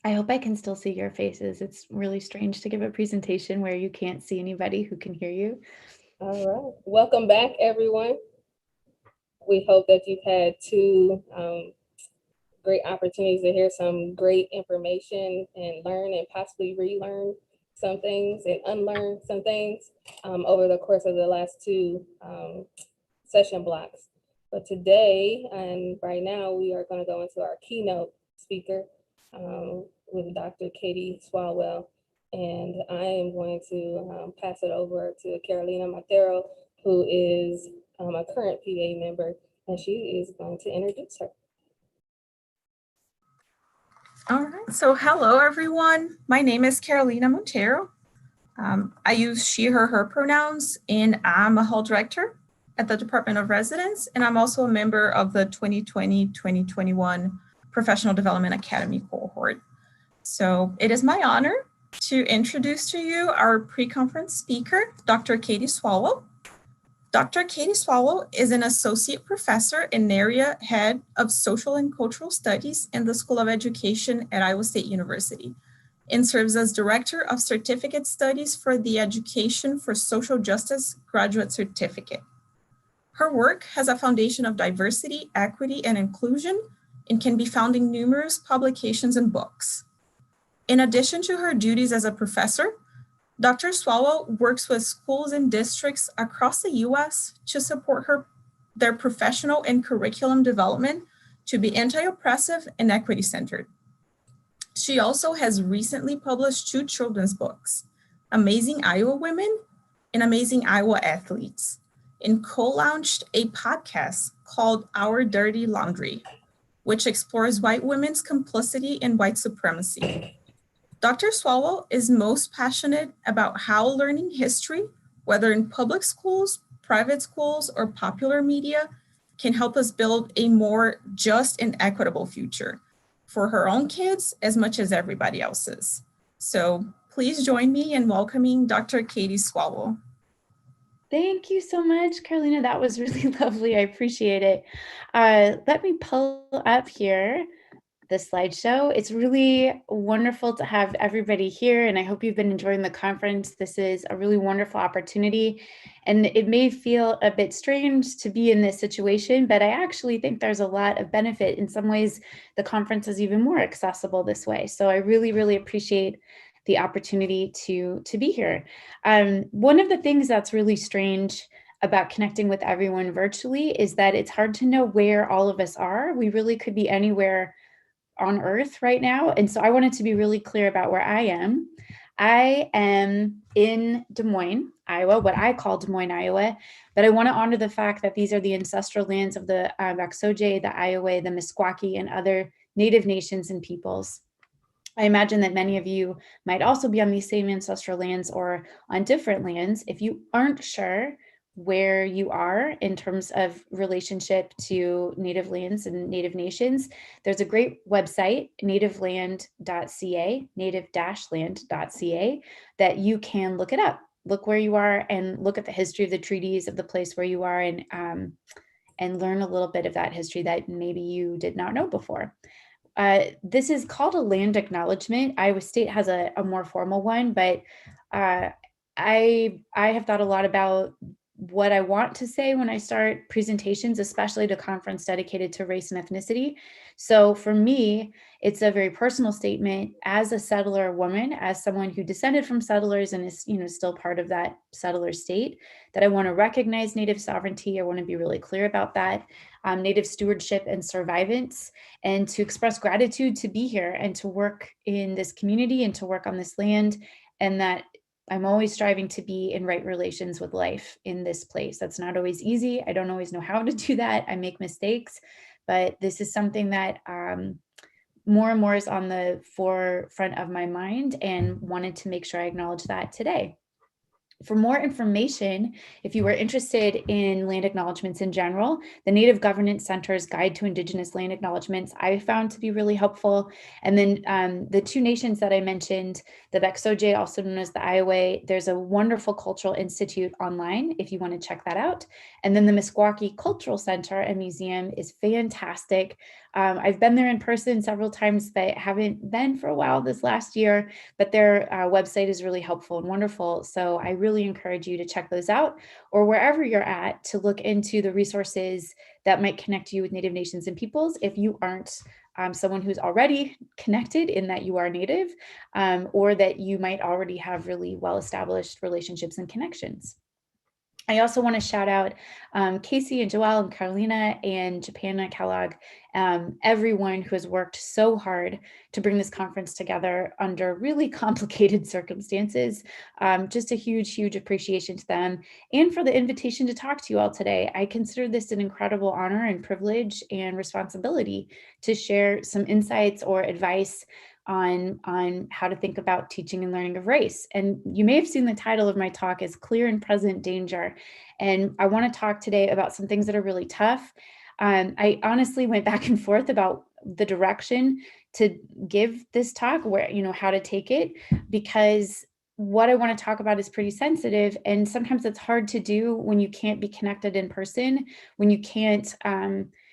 I hope I can still see your faces. It's really strange to give a presentation where you can't see anybody who can hear you. All right. Welcome back, everyone. We hope that you've had two great opportunities to hear some great information and learn and possibly relearn some things and unlearn some things over the course of the last two session blocks. But today and right now, we are going to go into our keynote speaker with Dr. Katy Swalwell. And I am going to pass it over to Carolina Montero, who is a current PA member, and she is going to introduce her. All right, so hello everyone. My name is Carolina Montero. I use she, her pronouns, and I'm a hall director at the Department of Residence, and I'm also a member of the 2020-2021 Professional Development Academy cohort. So it is my honor to introduce to you our pre-conference speaker, Dr. Katy Swalwell. Dr. Katy Swalwell is an associate professor and area head of social and cultural studies in the School of Education at Iowa State University and serves as director of certificate studies for the Education for Social Justice Graduate Certificate. Her work has a foundation of diversity, equity, and inclusion and can be found in numerous publications and books. In addition to her duties as a professor, Dr. Swalwell works with schools and districts across the U.S. to support their professional and curriculum development to be anti-oppressive and equity-centered. She also has recently published 2 children's books, Amazing Iowa Women and Amazing Iowa Athletes, and co-launched a podcast called Our Dirty Laundry, which explores white women's complicity in white supremacy. Dr. Swalwell is most passionate about how learning history, whether in public schools, private schools, or popular media, can help us build a more just and equitable future for her own kids as much as everybody else's. So please join me in welcoming Dr. Katy Swalwell. Thank you so much, Carolina. That was really lovely. I appreciate it. Let me pull up here the slideshow. It's really wonderful to have everybody here, and I hope you've been enjoying the conference. This is a really wonderful opportunity, and it may feel a bit strange to be in this situation, but I actually think there's a lot of benefit. In some ways, the conference is even more accessible this way. So I really, really appreciate the opportunity to be here. One of the things that's really strange about connecting with everyone virtually is that it's hard to know where all of us are. We really could be anywhere on earth right now. And so I wanted to be really clear about where I am. I am in Des Moines, Iowa, what I call Des Moines, Iowa, but I want to honor the fact that these are the ancestral lands of the Waxahchie, the Iowa, the Meskwaki, and other Native nations and peoples. I imagine that many of you might also be on these same ancestral lands or on different lands. If you aren't sure where you are in terms of relationship to Native lands and Native nations, there's a great website, nativeland.ca, native-land.ca, that you can look it up. Look where you are and look at the history of the treaties of the place where you are, and learn a little bit of that history that maybe you did not know before. This is called a land acknowledgement. Iowa State has a more formal one, but I have thought a lot about what I want to say when I start presentations, especially at a conference dedicated to race and ethnicity. So for me, it's a very personal statement as a settler woman, as someone who descended from settlers and is, still part of that settler state, that I want to recognize Native sovereignty. I want to be really clear about that, Native stewardship and survivance, and to express gratitude to be here and to work in this community and to work on this land, and that I'm always striving to be in right relations with life in this place. That's not always easy. I don't always know how to do that. I make mistakes, but this is something that more and more is on the forefront of my mind, and wanted to make sure I acknowledge that today. For more information, if you are interested in land acknowledgements in general, the Native Governance Center's Guide to Indigenous Land Acknowledgements I found to be really helpful. And then the two nations that I mentioned, the Bexojay, also known as the Iowa, there's a wonderful cultural institute online if you want to check that out. And then the Meskwaki Cultural Center and Museum is fantastic. I've been there in person several times, but haven't been for a while this last year, but their website is really helpful and wonderful. So I really encourage you to check those out, or wherever you're at, to look into the resources that might connect you with Native nations and peoples if you aren't someone who's already connected in that you are Native, or that you might already have really well-established relationships and connections. I also want to shout out Casey and Joelle and Carolina and Japana Kellogg, everyone who has worked so hard to bring this conference together under really complicated circumstances. Just a huge, huge appreciation to them, and for the invitation to talk to you all today. I consider this an incredible honor and privilege and responsibility to share some insights or advice on how to think about teaching and learning of race. And you may have seen the title of my talk is Clear and Present Danger. And I want to talk today about some things that are really tough. I honestly went back and forth about the direction to give this talk, where, how to take it, because what I want to talk about is pretty sensitive. And sometimes it's hard to do when you can't be connected in person, when you can't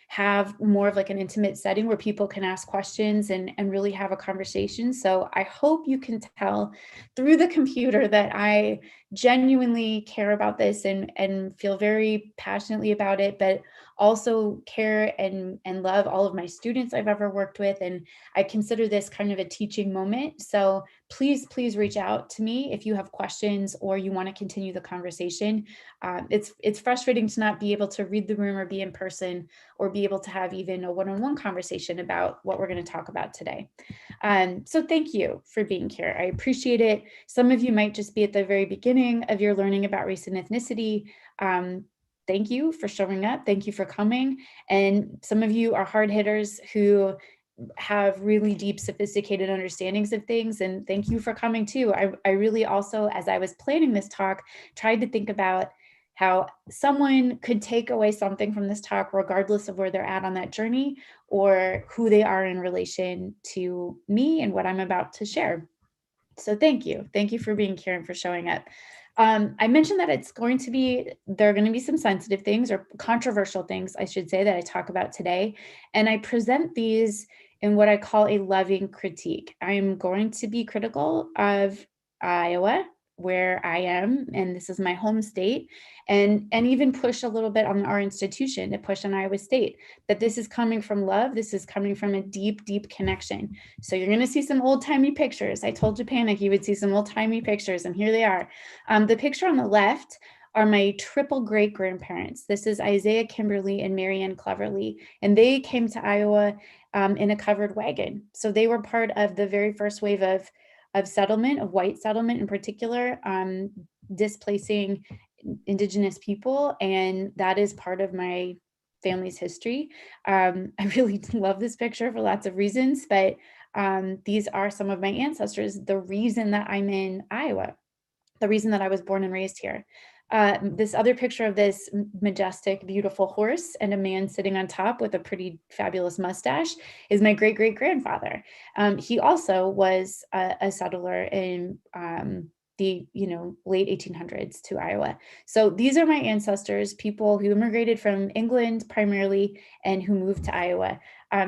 have more of like an intimate setting where people can ask questions and really have a conversation. So I hope you can tell through the computer that I genuinely care about this and feel very passionately about it, but also care and love all of my students I've ever worked with. And I consider this kind of a teaching moment. So please reach out to me if you have questions or you want to continue the conversation. It's frustrating to not be able to read the room or be in person or be able to have even a one-on-one conversation about what we're going to talk about today. So thank you for being here. I appreciate it. Some of you might just be at the very beginning of your learning about race and ethnicity. Thank you for showing up. Thank you for coming. And some of you are hard hitters who have really deep, sophisticated understandings of things. And thank you for coming too. I really also, as I was planning this talk, tried to think about how someone could take away something from this talk, regardless of where they're at on that journey or who they are in relation to me and what I'm about to share. So thank you. Thank you for being here and for showing up. I mentioned that there are going to be some sensitive things or controversial things, I should say, that I talk about today. And I present these in what I call a loving critique. I am going to be critical of Iowa, where I am, and this is my home state, and even push a little bit on our institution, to push on Iowa State, that this is coming from love. This is coming from a deep, deep connection. So you're going to see some old-timey pictures. I told Japana you would see some old-timey pictures, and here they are. The picture on the left are my triple great-grandparents. This is Isaiah Kimberly and Marianne Cleverly, and they came to Iowa in a covered wagon. So they were part of the very first wave of settlement, of white settlement in particular, displacing Indigenous people. And that is part of my family's history. I really love this picture for lots of reasons, but these are some of my ancestors, the reason that I'm in Iowa, the reason that I was born and raised here. This other picture of this majestic, beautiful horse and a man sitting on top with a pretty fabulous mustache is my great-great-grandfather. He also was a settler in the late 1800s to Iowa. So these are my ancestors, people who immigrated from England primarily and who moved to Iowa.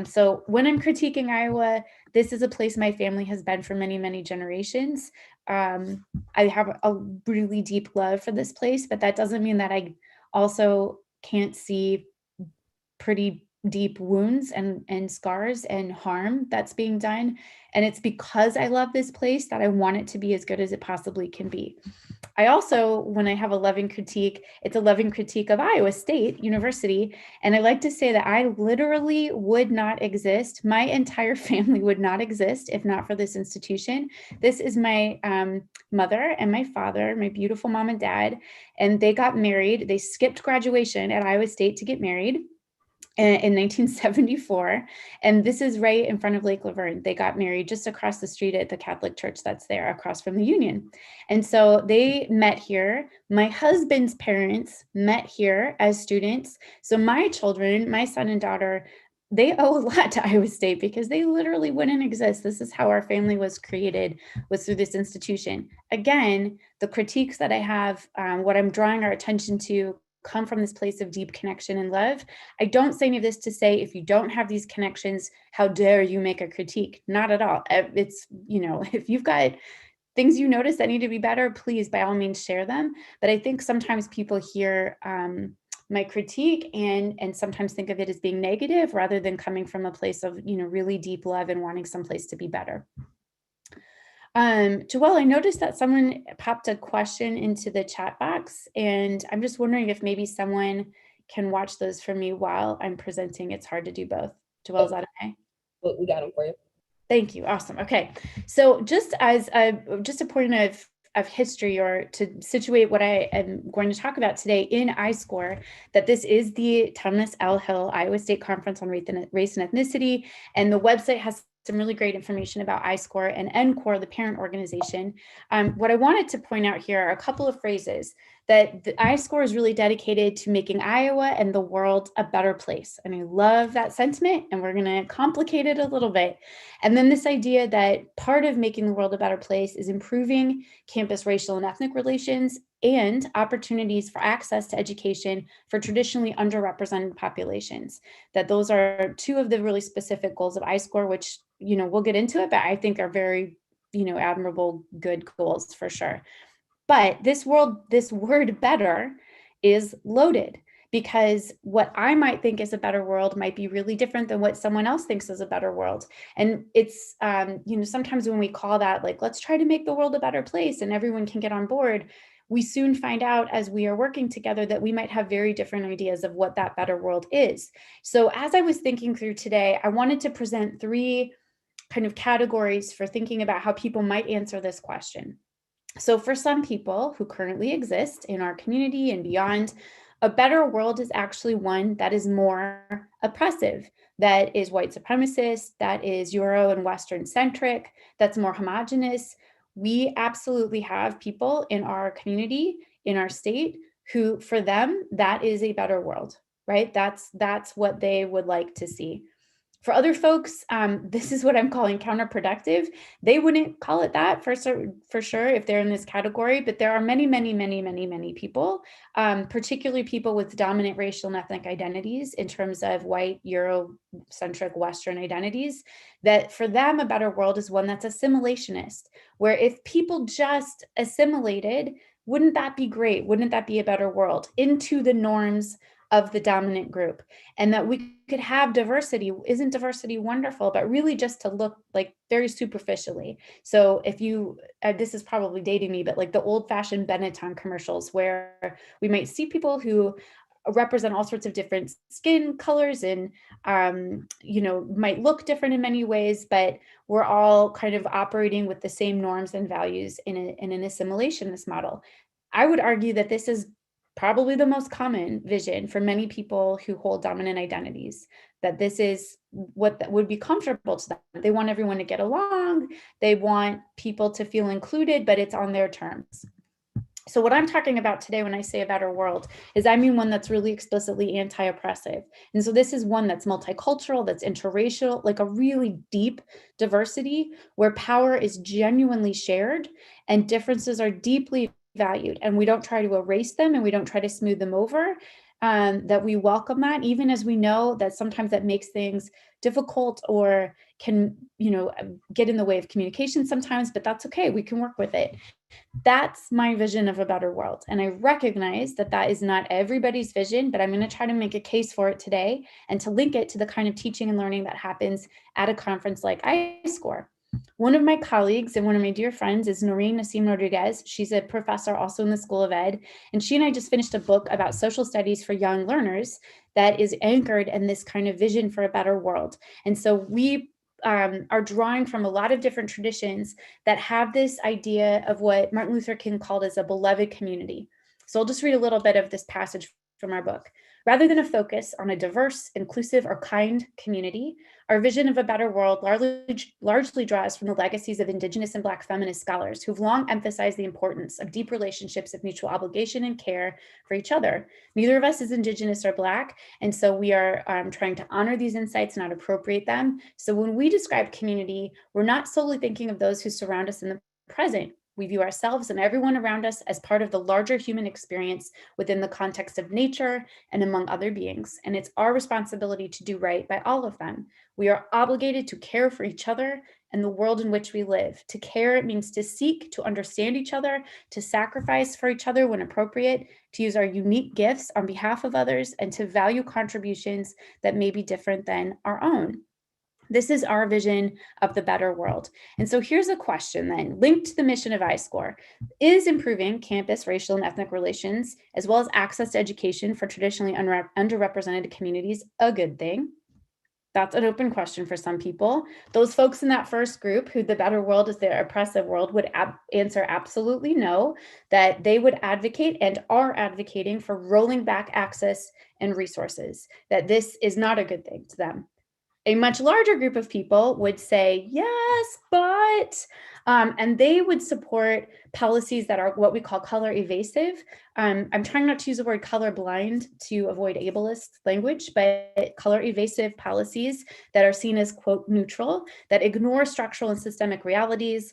So when I'm critiquing Iowa, this is a place my family has been for many, many generations. I have a really deep love for this place, but that doesn't mean that I also can't see pretty deep wounds and scars and harm that's being done. And it's because I love this place that I want it to be as good as it possibly can be. I also, when I have a loving critique, it's a loving critique of Iowa State University. And I like to say that I literally would not exist. My entire family would not exist if not for this institution. This is my mother and my father, my beautiful mom and dad, and they got married. They skipped graduation at Iowa State to get married. in 1974. And this is right in front of Lake Laverne. They got married just across the street at the Catholic church that's there across from the Union. And so they met here. My husband's parents met here as students. So my children, my son and daughter, they owe a lot to Iowa State because they literally wouldn't exist. This is how our family was created, was through this institution. Again, the critiques that I have, what I'm drawing our attention to, come from this place of deep connection and love. I don't say any of this to say, if you don't have these connections, how dare you make a critique? Not at all. It's, if you've got things you notice that need to be better, please, by all means, share them. But I think sometimes people hear my critique and sometimes think of it as being negative rather than coming from a place of, really deep love and wanting someplace to be better. Joelle, I noticed that someone popped a question into the chat box, and I'm just wondering if maybe someone can watch those for me while I'm presenting. It's hard to do both. Joelle, is that okay? Well, we got them for you. Thank you. Awesome. Okay. So just as just a point of history, or to situate what I am going to talk about today in ISCORE, that this is the Thomas L. Hill Iowa State Conference on Race and Ethnicity, and the website has some really great information about ISCORE and NCORE, the parent organization. What I wanted to point out here are a couple of phrases that the ISCORE is really dedicated to making Iowa and the world a better place. And I love that sentiment, and we're going to complicate it a little bit. And then this idea that part of making the world a better place is improving campus racial and ethnic relations and opportunities for access to education for traditionally underrepresented populations. That those are two of the really specific goals of ISCORE, which, we'll get into it, but I think are very, admirable, good goals for sure. But this word better is loaded, because what I might think is a better world might be really different than what someone else thinks is a better world. And it's, sometimes when we call that, like, let's try to make the world a better place and everyone can get on board, we soon find out as we are working together that we might have very different ideas of what that better world is. So as I was thinking through today, I wanted to present three kind of categories for thinking about how people might answer this question. So for some people who currently exist in our community and beyond, a better world is actually one that is more oppressive, that is white supremacist, that is Euro and Western centric, that's more homogenous. We absolutely have people in our community, in our state, who for them, that is a better world, right? That's what they would like to see. For other folks, this is what I'm calling counterproductive. They wouldn't call it that for sure if they're in this category, but there are many people, particularly people with dominant racial and ethnic identities in terms of white, Eurocentric, Western identities, that for them, a better world is one that's assimilationist, where if people just assimilated, wouldn't that be great? Wouldn't that be a better world into the norms of the dominant group? And that we could have diversity. Isn't diversity wonderful? But really just to look like very superficially. So if you, this is probably dating me, but like the old fashioned Benetton commercials where we might see people who represent all sorts of different skin colors and, might look different in many ways, but we're all kind of operating with the same norms and values in an assimilationist model. I would argue that this is probably the most common vision for many people who hold dominant identities, that this is what that would be comfortable to them. They want everyone to get along. They want people to feel included, but it's on their terms. So what I'm talking about today when I say a better world is I mean one that's really explicitly anti-oppressive. And so this is one that's multicultural, that's interracial, like a really deep diversity where power is genuinely shared and differences are deeply valued, and we don't try to erase them and we don't try to smooth them over, that we welcome that, even as we know that sometimes that makes things difficult or can, get in the way of communication sometimes, but that's okay. We can work with it. That's my vision of a better world. And I recognize that that is not everybody's vision, but I'm going to try to make a case for it today and to link it to the kind of teaching and learning that happens at a conference like ISCORE. One of my colleagues and one of my dear friends is Noreen Nassim Rodriguez. She's a professor also in the School of Ed. And she and I just finished a book about social studies for young learners that is anchored in this kind of vision for a better world. And so we are drawing from a lot of different traditions that have this idea of what Martin Luther King called as a beloved community. So I'll just read a little bit of this passage from our book. Rather than a focus on a diverse, inclusive, or kind community, our vision of a better world largely draws from the legacies of Indigenous and Black feminist scholars who've long emphasized the importance of deep relationships of mutual obligation and care for each other. Neither of us is Indigenous or Black, and so we are trying to honor these insights, not appropriate them. So when we describe community, we're not solely thinking of those who surround us in the present. We view ourselves and everyone around us as part of the larger human experience within the context of nature and among other beings. And it's our responsibility to do right by all of them. We are obligated to care for each other and the world in which we live. To care means to seek to understand each other, to sacrifice for each other when appropriate, to use our unique gifts on behalf of others, and to value contributions that may be different than our own. This is our vision of the better world. And so here's a question then, linked to the mission of ISCORE. Is improving campus racial and ethnic relations, as well as access to education for traditionally underrepresented communities, a good thing? That's an open question for some people. Those folks in that first group who the better world is their oppressive world would answer absolutely no, that they would advocate and are advocating for rolling back access and resources, that this is not a good thing to them. A much larger group of people would say, yes, but, and they would support policies that are what we call color evasive. I'm trying not to use the word colorblind to avoid ableist language, but color evasive policies that are seen as, quote, neutral, that ignore structural and systemic realities,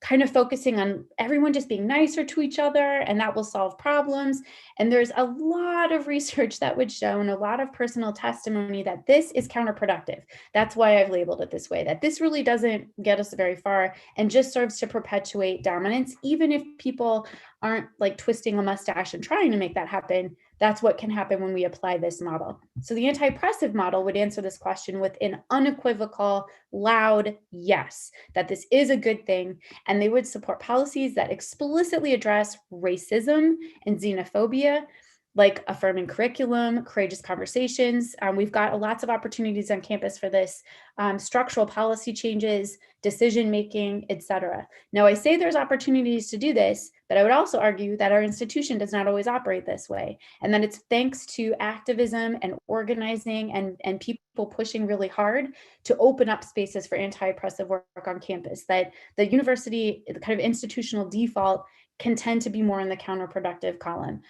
kind of focusing on everyone just being nicer to each other, and that will solve problems. And there's a lot of research that would show, and a lot of personal testimony, that this is counterproductive. That's why I've labeled it this way, that this really doesn't get us very far and just serves to perpetuate dominance. Even if people aren't like twisting a mustache and trying to make that happen, that's what can happen when we apply this model. So the anti-oppressive model would answer this question with an unequivocal, loud yes, that this is a good thing. And they would support policies that explicitly address racism and xenophobia, like affirming curriculum, courageous conversations. We've got lots of opportunities on campus for this, structural policy changes, decision-making, etc. Now, I say there's opportunities to do this, but I would also argue that our institution does not always operate this way, and that it's thanks to activism and organizing and people pushing really hard to open up spaces for anti-oppressive work on campus, that the university, the kind of institutional default, can tend to be more in the counterproductive column.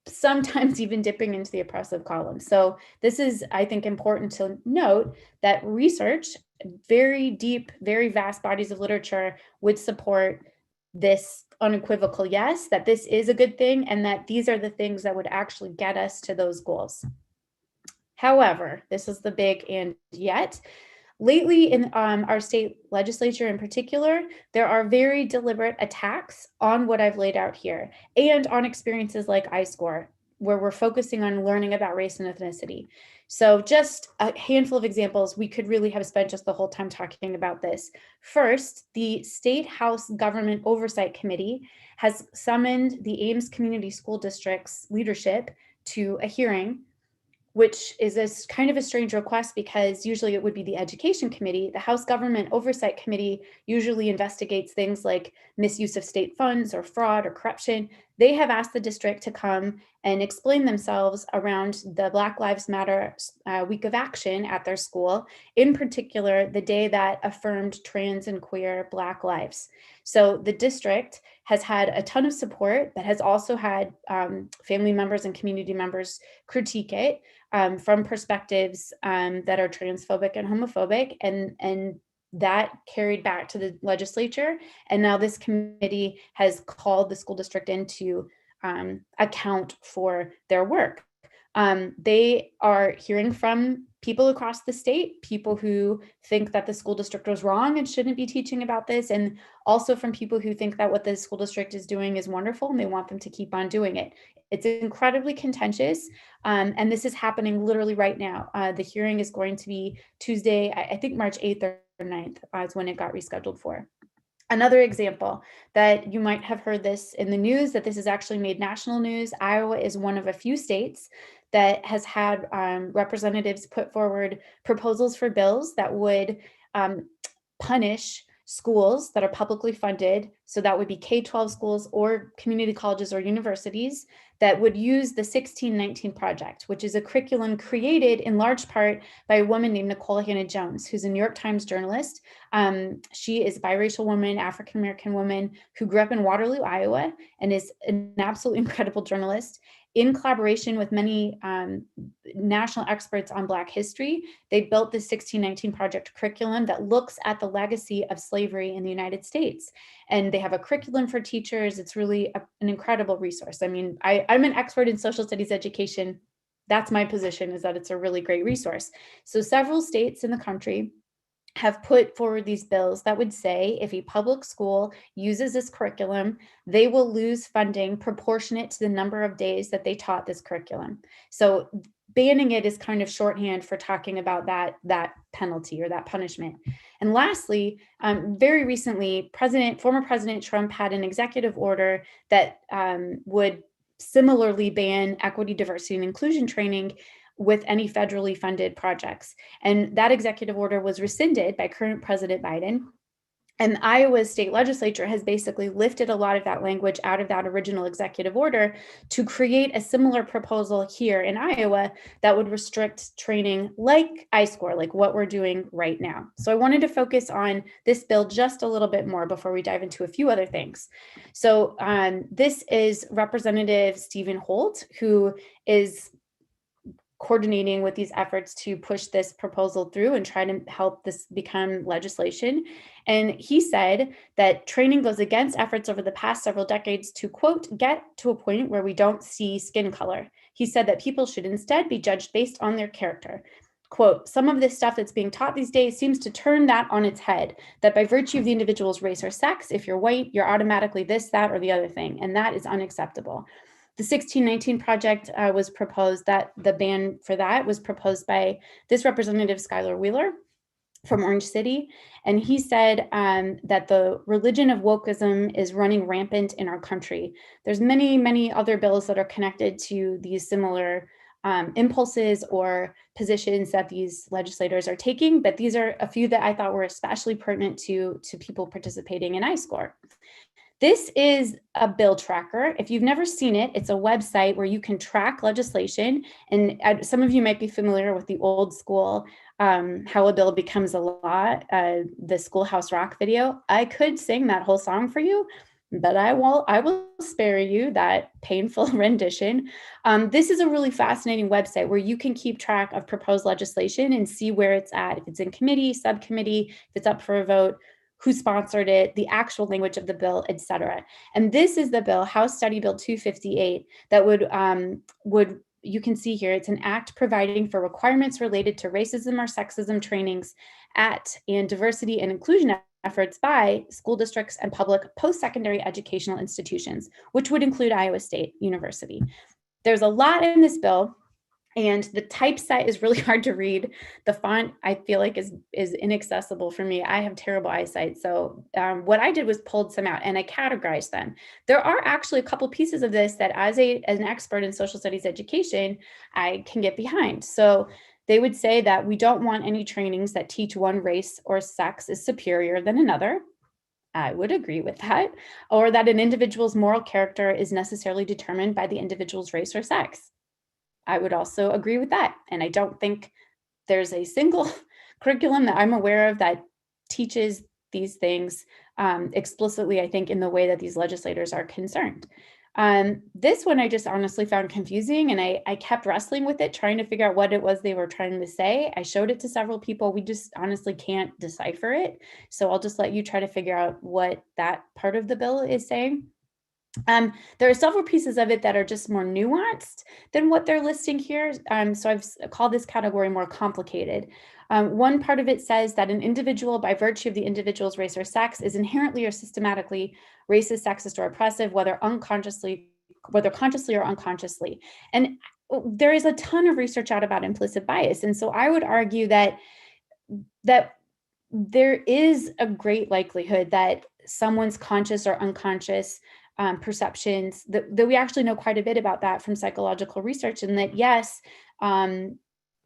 Sometimes even dipping into the oppressive column. So this is, I think, important to note that research, very deep, very vast bodies of literature would support this unequivocal yes, that this is a good thing, and that these are the things that would actually get us to those goals. However, this is the big and yet. Lately in our state legislature in particular, there are very deliberate attacks on what I've laid out here and on experiences like ISCORE, where we're focusing on learning about race and ethnicity. So just a handful of examples, we could really have spent just the whole time talking about this. First, the State House Government Oversight Committee has summoned the Ames Community School District's leadership to a hearing, which is a kind of a strange request because usually it would be the Education Committee. The House Government Oversight Committee usually investigates things like misuse of state funds or fraud or corruption. They have asked the district to come and explain themselves around the Black Lives Matter week of action at their school, in particular, the day that affirmed trans and queer Black lives. So the district has had a ton of support, but has also had family members and community members critique it from perspectives that are transphobic and homophobic, and that carried back to the legislature. And now this committee has called the school district in to account for their work. They are hearing from people across the state, people who think that the school district was wrong and shouldn't be teaching about this, and also from people who think that what the school district is doing is wonderful and they want them to keep on doing it. It's incredibly contentious, and this is happening literally right now. The hearing is going to be Tuesday, I think March 8th or 9th is when it got rescheduled for. Another example that you might have heard this in the news, that this has actually made national news. Iowa is one of a few states that has had representatives put forward proposals for bills that would punish schools that are publicly funded, so that would be K-12 schools or community colleges or universities, that would use the 1619 Project, which is a curriculum created in large part by a woman named Nicole Hannah-Jones, who's a New York Times journalist. She is a biracial woman, African-American woman, who grew up in Waterloo, Iowa, and is an absolutely incredible journalist. In collaboration with many national experts on Black history, they built the 1619 Project curriculum that looks at the legacy of slavery in the United States. And they have a curriculum for teachers. It's really an incredible resource. I mean, I'm an expert in social studies education. That's my position, is that it's a really great resource. So several states in the country have put forward these bills that would say if a public school uses this curriculum, they will lose funding proportionate to the number of days that they taught this curriculum. So banning it is kind of shorthand for talking about that penalty or that punishment. And lastly, very recently, former President Trump had an executive order that would similarly ban equity, diversity, and inclusion training with any federally funded projects. And that executive order was rescinded by current President Biden. And Iowa's state legislature has basically lifted a lot of that language out of that original executive order to create a similar proposal here in Iowa that would restrict training like ISCORE, like what we're doing right now. So I wanted to focus on this bill just a little bit more before we dive into a few other things. So this is Representative Stephen Holt, who is coordinating with these efforts to push this proposal through and try to help this become legislation. And he said that training goes against efforts over the past several decades to, quote, get to a point where we don't see skin color. He said that people should instead be judged based on their character. Quote, some of this stuff that's being taught these days seems to turn that on its head, that by virtue of the individual's race or sex, if you're white, you're automatically this, that, or the other thing. And that is unacceptable. The 1619 Project was proposed, that the ban for that was proposed by this Representative Skylar Wheeler from Orange City. And he said that the religion of wokeism is running rampant in our country. There's many, many other bills that are connected to these similar impulses or positions that these legislators are taking, but these are a few that I thought were especially pertinent to people participating in ISCORE. This is a bill tracker. If you've never seen it, it's a website where you can track legislation. And some of you might be familiar with the old school How a Bill Becomes a Law, the Schoolhouse Rock video. I could sing that whole song for you, but I will spare you that painful rendition. This is a really fascinating website where you can keep track of proposed legislation and see where it's at, if it's in committee, subcommittee, if it's up for a vote, who sponsored it, the actual language of the bill, et cetera. And this is the bill, House Study Bill 258, that would you can see here, it's an act providing for requirements related to racism or sexism trainings at and diversity and inclusion efforts by school districts and public post-secondary educational institutions, which would include Iowa State University. There's a lot in this bill. And the typeset is really hard to read. The font, I feel like, is inaccessible for me. I have terrible eyesight. So what I did was pulled some out and I categorized them. There are actually a couple pieces of this that as an expert in social studies education, I can get behind. So they would say that we don't want any trainings that teach one race or sex is superior than another. I would agree with that. Or that an individual's moral character is necessarily determined by the individual's race or sex. I would also agree with that. And I don't think there's a single curriculum that I'm aware of that teaches these things explicitly, I think, in the way that these legislators are concerned. This one I just honestly found confusing, and I kept wrestling with it, trying to figure out what it was they were trying to say. I showed it to several people. We just honestly can't decipher it. So I'll just let you try to figure out what that part of the bill is saying. There are several pieces of it that are just more nuanced than what they're listing here. So I've called this category more complicated. One part of it says that an individual, by virtue of the individual's race or sex, is inherently or systematically racist, sexist, or oppressive, whether consciously or unconsciously. And there is a ton of research out about implicit bias. And so I would argue that there is a great likelihood that someone's conscious or unconscious perceptions, that we actually know quite a bit about that from psychological research, and that yes,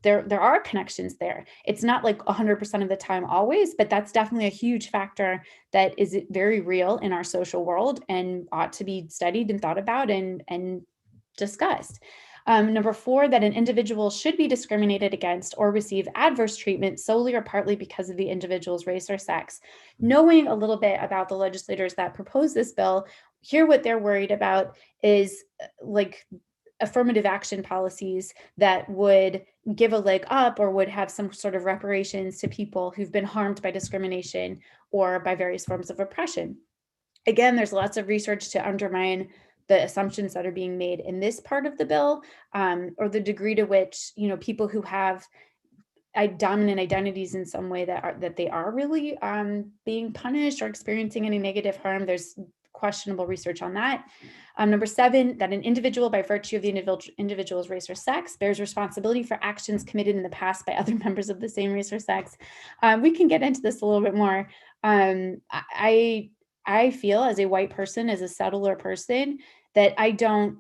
there are connections there. It's not like 100% of the time always, but that's definitely a huge factor that is very real in our social world and ought to be studied and thought about and discussed. Number 4, that an individual should be discriminated against or receive adverse treatment solely or partly because of the individual's race or sex. Knowing a little bit about the legislators that proposed this bill, here what they're worried about is like affirmative action policies that would give a leg up or would have some sort of reparations to people who've been harmed by discrimination or by various forms of oppression. Again, there's lots of research to undermine the assumptions that are being made in this part of the bill, or the degree to which, people who have dominant identities in some way that they are really being punished or experiencing any negative harm. There's questionable research on that. Number 7, that an individual, by virtue of the individual's race or sex, bears responsibility for actions committed in the past by other members of the same race or sex. We can get into this a little bit more. I feel as a white person, as a settler person, that I don't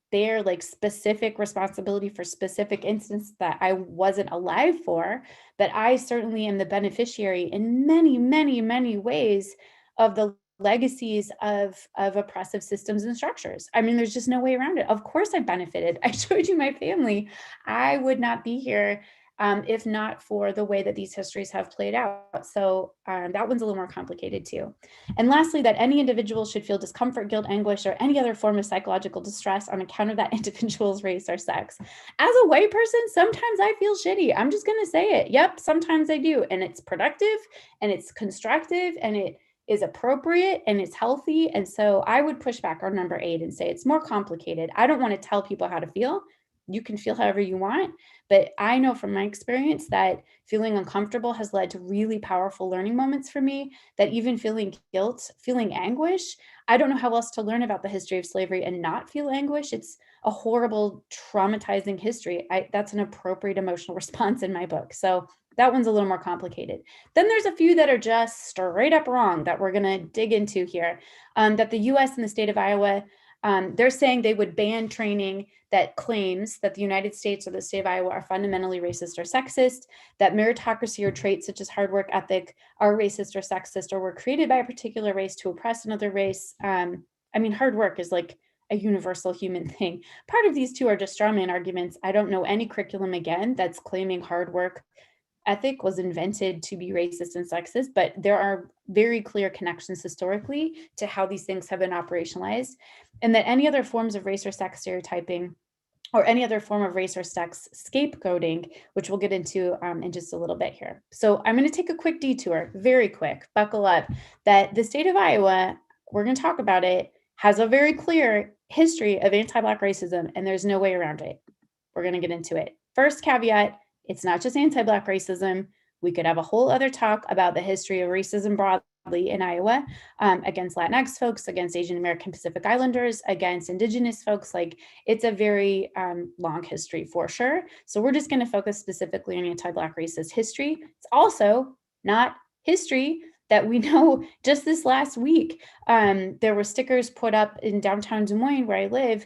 bear like specific responsibility for specific instances that I wasn't alive for, but I certainly am the beneficiary in many, many, many ways of the legacies of oppressive systems and structures. I mean, there's just no way around it. Of course I benefited. I showed you my family. I would not be here if not for the way that these histories have played out. So that one's a little more complicated too. And lastly, that any individual should feel discomfort, guilt, anguish, or any other form of psychological distress on account of that individual's race or sex. As a white person, sometimes I feel shitty. I'm just going to say it. Yep, sometimes I do. And it's productive and it's constructive and it is appropriate and it's healthy. And so I would push back on number 8 and say it's more complicated. I don't want to tell people how to feel. You can feel however you want. But I know from my experience that feeling uncomfortable has led to really powerful learning moments for me, that even feeling guilt, feeling anguish, I don't know how else to learn about the history of slavery and not feel anguish. It's a horrible, traumatizing history. That's an appropriate emotional response in my book. So that one's a little more complicated. Then there's a few that are just straight up wrong that we're going to dig into here. That the US and the state of Iowa, they're saying they would ban training that claims that the United States or the state of Iowa are fundamentally racist or sexist, that meritocracy or traits such as hard work ethic are racist or sexist, or were created by a particular race to oppress another race. I mean, hard work is like a universal human thing. Part of these two are just strawman arguments. I don't know any curriculum, again, that's claiming hard work ethic was invented to be racist and sexist, but there are very clear connections historically to how these things have been operationalized, and that any other forms of race or sex stereotyping or any other form of race or sex scapegoating, which we'll get into in just a little bit here. So I'm going to take a quick detour, very quick, buckle up, that the state of Iowa, we're going to talk about it, has a very clear history of anti-Black racism, and there's no way around it. We're going to get into it. First caveat, it's not just anti-Black racism. We could have a whole other talk about the history of racism broadly in Iowa, against Latinx folks, against Asian American Pacific Islanders, against Indigenous folks. Like, it's a very long history for sure. So we're just going to focus specifically on anti-Black racist history. It's also not history that we know just this last week. There were stickers put up in downtown Des Moines, where I live,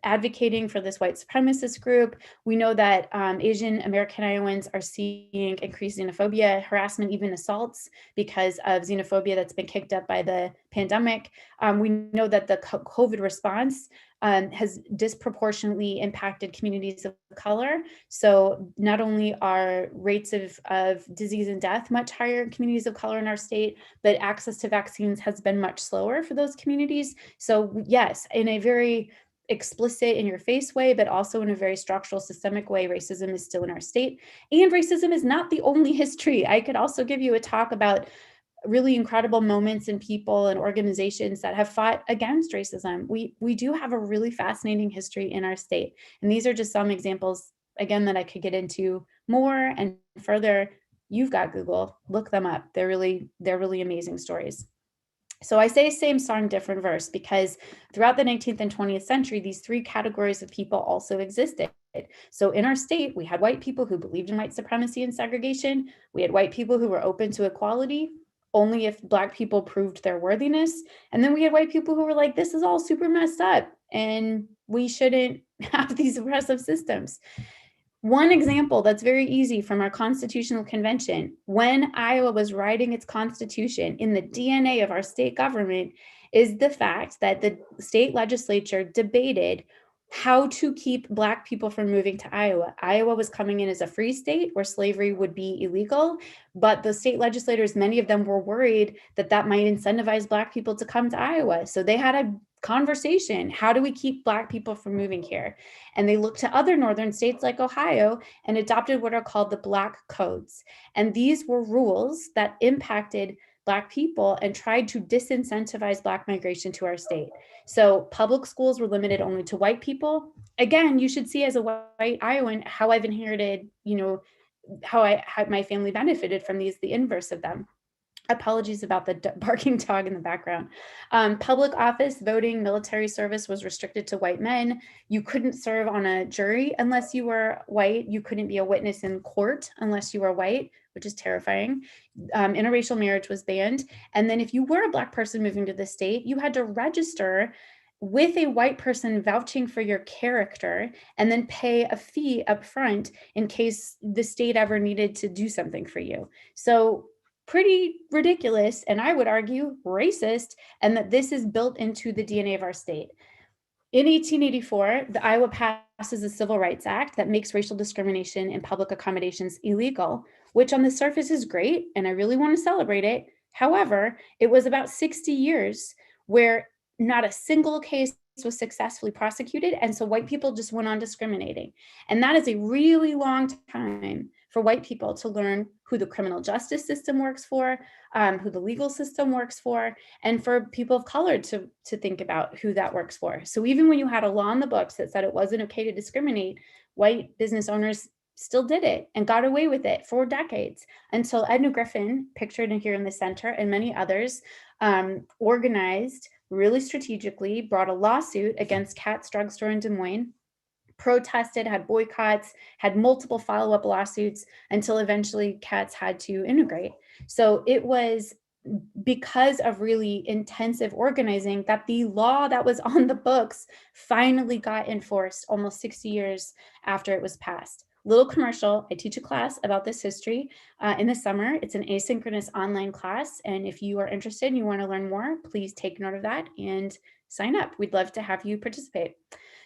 advocating for this white supremacist group. We know that Asian American Iowans are seeing increased xenophobia, harassment, even assaults because of xenophobia that's been kicked up by the pandemic. We know that the COVID response has disproportionately impacted communities of color. So not only are rates of disease and death much higher in communities of color in our state, but access to vaccines has been much slower for those communities. So yes, in a very explicit, in your face way, but also in a very structural, systemic way, racism is still in our state. And racism is not the only history. I could also give you a talk about really incredible moments and people and organizations that have fought against racism. We do have a really fascinating history in our state. And these are just some examples, again, that I could get into more and further. You've got Google, look them up. They're really amazing stories. So I say same song, different verse, because throughout the 19th and 20th century, these three categories of people also existed. So in our state, we had white people who believed in white supremacy and segregation. We had white people who were open to equality only if Black people proved their worthiness. And then we had white people who were like, this is all super messed up and we shouldn't have these oppressive systems. One example that's very easy from our Constitutional Convention, when Iowa was writing its Constitution, in the DNA of our state government is the fact that the state legislature debated how to keep Black people from moving to Iowa. Iowa was coming in as a free state where slavery would be illegal, but the state legislators, many of them were worried that that might incentivize Black people to come to Iowa. So they had a conversation. How do we keep Black people from moving here? And they looked to other northern states like Ohio and adopted what are called the Black Codes. And these were rules that impacted Black people and tried to disincentivize Black migration to our state. So public schools were limited only to white people. Again, you should see as a white Iowan how I've inherited, how my family benefited from these, the inverse of them. Apologies about the barking dog in the background. Public office, voting, military service was restricted to white men. You couldn't serve on a jury unless you were white. You couldn't be a witness in court unless you were white, which is terrifying. Interracial marriage was banned. And then if you were a Black person moving to the state, you had to register with a white person vouching for your character and then pay a fee up front in case the state ever needed to do something for you. So pretty ridiculous, and I would argue racist, and that this is built into the DNA of our state. In 1884, the Iowa passes the Civil Rights Act that makes racial discrimination in public accommodations illegal, which on the surface is great, and I really want to celebrate it. However, it was about 60 years where not a single case was successfully prosecuted, and so white people just went on discriminating. And that is a really long time for white people to learn who the criminal justice system works for, who the legal system works for, and for people of color to think about who that works for. So even when you had a law in the books that said it wasn't okay to discriminate, white business owners still did it and got away with it for decades until Edna Griffin, pictured here in the center, and many others organized really strategically, brought a lawsuit against Katz Drugstore in Des Moines, protested, had boycotts, had multiple follow-up lawsuits until eventually Katz had to integrate. So it was because of really intensive organizing that the law that was on the books finally got enforced almost 60 years after it was passed. Little commercial, I teach a class about this history in the summer. It's an asynchronous online class. And if you are interested and you want to learn more, please take note of that and sign up. We'd love to have you participate.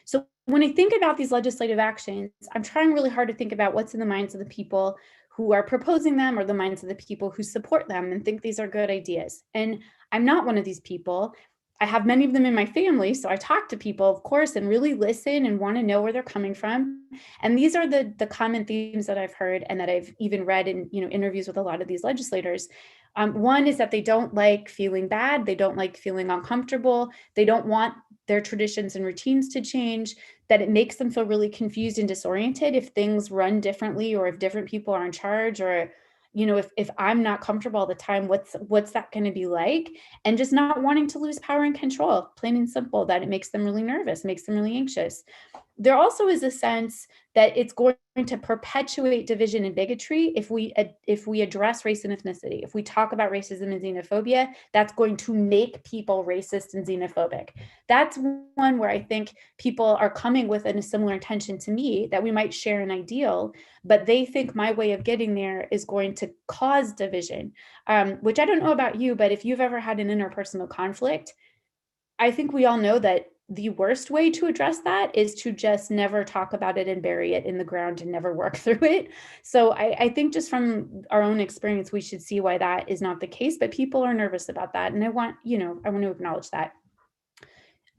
So when I think about these legislative actions, I'm trying really hard to think about what's in the minds of the people who are proposing them or the minds of the people who support them and think these are good ideas. And I'm not one of these people. I have many of them in my family, so I talk to people, of course, and really listen and want to know where they're coming from. And these are the common themes that I've heard and that I've even read in interviews with a lot of these legislators. One is that they don't like feeling bad. They don't like feeling uncomfortable. They don't want their traditions and routines to change, that it makes them feel really confused and disoriented if things run differently or if different people are in charge, or if I'm not comfortable all the time, what's that going to be like? And just not wanting to lose power and control, plain and simple, that it makes them really nervous, makes them really anxious. There also is a sense that it's going to perpetuate division and bigotry if we address race and ethnicity. If we talk about racism and xenophobia, that's going to make people racist and xenophobic. That's one where I think people are coming with a similar intention to me, that we might share an ideal, but they think my way of getting there is going to cause division, which I don't know about you, but if you've ever had an interpersonal conflict, I think we all know that the worst way to address that is to just never talk about it and bury it in the ground and never work through it. So I think just from our own experience, we should see why that is not the case, but people are nervous about that. And I want to acknowledge that.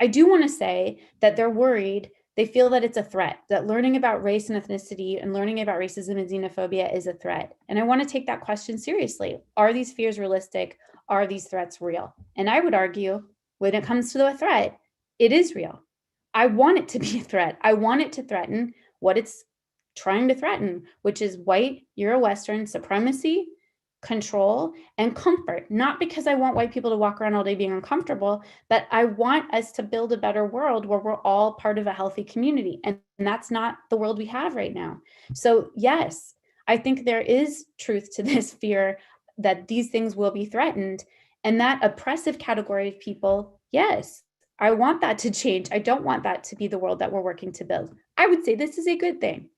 I do want to say that they're worried. They feel that it's a threat, that learning about race and ethnicity and learning about racism and xenophobia is a threat. And I want to take that question seriously. Are these fears realistic? Are these threats real? And I would argue, when it comes to the threat, it is real. I want it to be a threat. I want it to threaten what it's trying to threaten, which is white Euro-Western supremacy, control, and comfort. Not because I want white people to walk around all day being uncomfortable, but I want us to build a better world where we're all part of a healthy community. And that's not the world we have right now. So yes, I think there is truth to this fear that these things will be threatened. And that oppressive category of people, yes, I want that to change. I don't want that to be the world that we're working to build. I would say this is a good thing.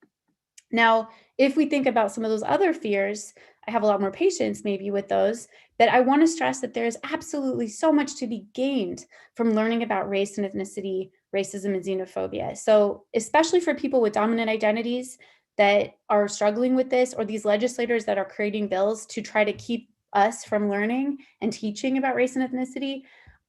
Now, if we think about some of those other fears, I have a lot more patience maybe with those, but I want to stress that there's absolutely so much to be gained from learning about race and ethnicity, racism and xenophobia. So, especially for people with dominant identities that are struggling with this, or these legislators that are creating bills to try to keep us from learning and teaching about race and ethnicity,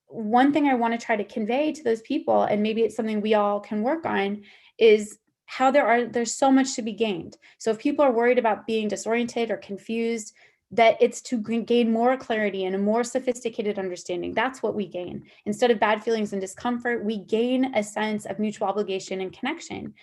one thing I want to try to convey to those people, and maybe it's something we all can work on, is how there's so much to be gained. So if people are worried about being disoriented or confused, that it's to gain more clarity and a more sophisticated understanding. That's what we gain. Instead of bad feelings and discomfort, we gain a sense of mutual obligation and connection,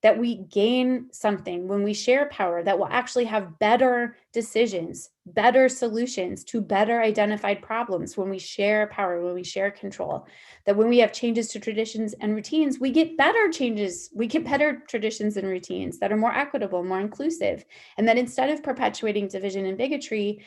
that we gain something when we share power that will actually have better decisions, better solutions to better identified problems when we share power, when we share control. That when we have changes to traditions and routines, we get better changes, we get better traditions and routines that are more equitable, more inclusive. And that instead of perpetuating division and bigotry,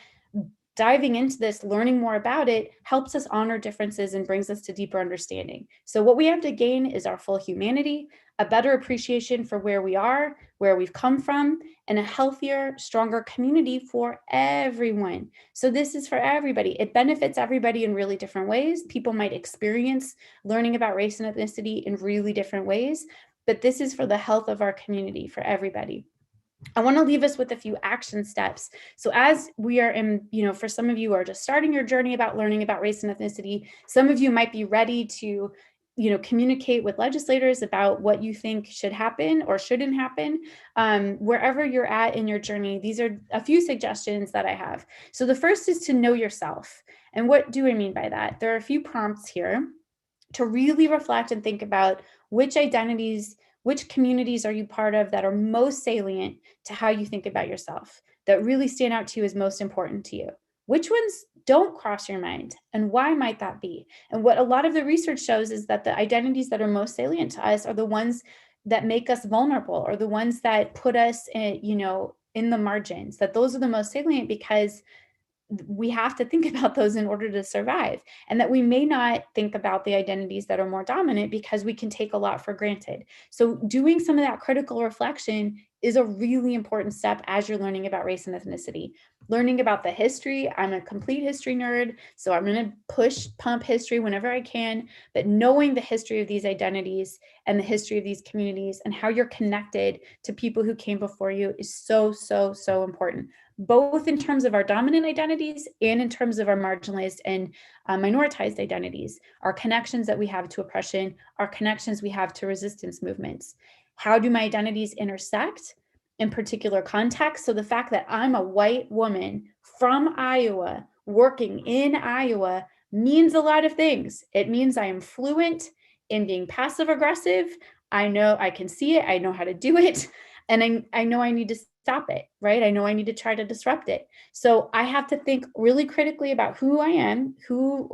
diving into this, learning more about it, helps us honor differences and brings us to deeper understanding. So what we have to gain is our full humanity, a better appreciation for where we are, where we've come from, and a healthier, stronger community for everyone. So this is for everybody. It benefits everybody in really different ways. People might experience learning about race and ethnicity in really different ways, but this is for the health of our community, for everybody. I want to leave us with a few action steps. So as we are in, for some of you are just starting your journey about learning about race and ethnicity, some of you might be ready to, communicate with legislators about what you think should happen or shouldn't happen. Wherever you're at in your journey, these are a few suggestions that I have. So the first is to know yourself. And what do I mean by that? There are a few prompts here to really reflect and think about which identities, which communities are you part of that are most salient to how you think about yourself, that really stand out to you as most important to you. Which ones don't cross your mind, and why might that be? And what a lot of the research shows is that the identities that are most salient to us are the ones that make us vulnerable, or the ones that put us in the margins, that those are the most salient because we have to think about those in order to survive, and that we may not think about the identities that are more dominant because we can take a lot for granted. So doing some of that critical reflection is a really important step as you're learning about race and ethnicity. Learning about the history. I'm a complete history nerd, so I'm going to pump history whenever I can, but knowing the history of these identities and the history of these communities and how you're connected to people who came before you is so, so, so important, both in terms of our dominant identities and in terms of our marginalized and minoritized identities, our connections that we have to oppression, our connections we have to resistance movements. How do my identities intersect in particular contexts? So the fact that I'm a white woman from Iowa, working in Iowa, means a lot of things. It means I am fluent in being passive aggressive. I know I can see it. I know how to do it. And I know I need to stop it, right? I know I need to try to disrupt it. So I have to think really critically about who I am,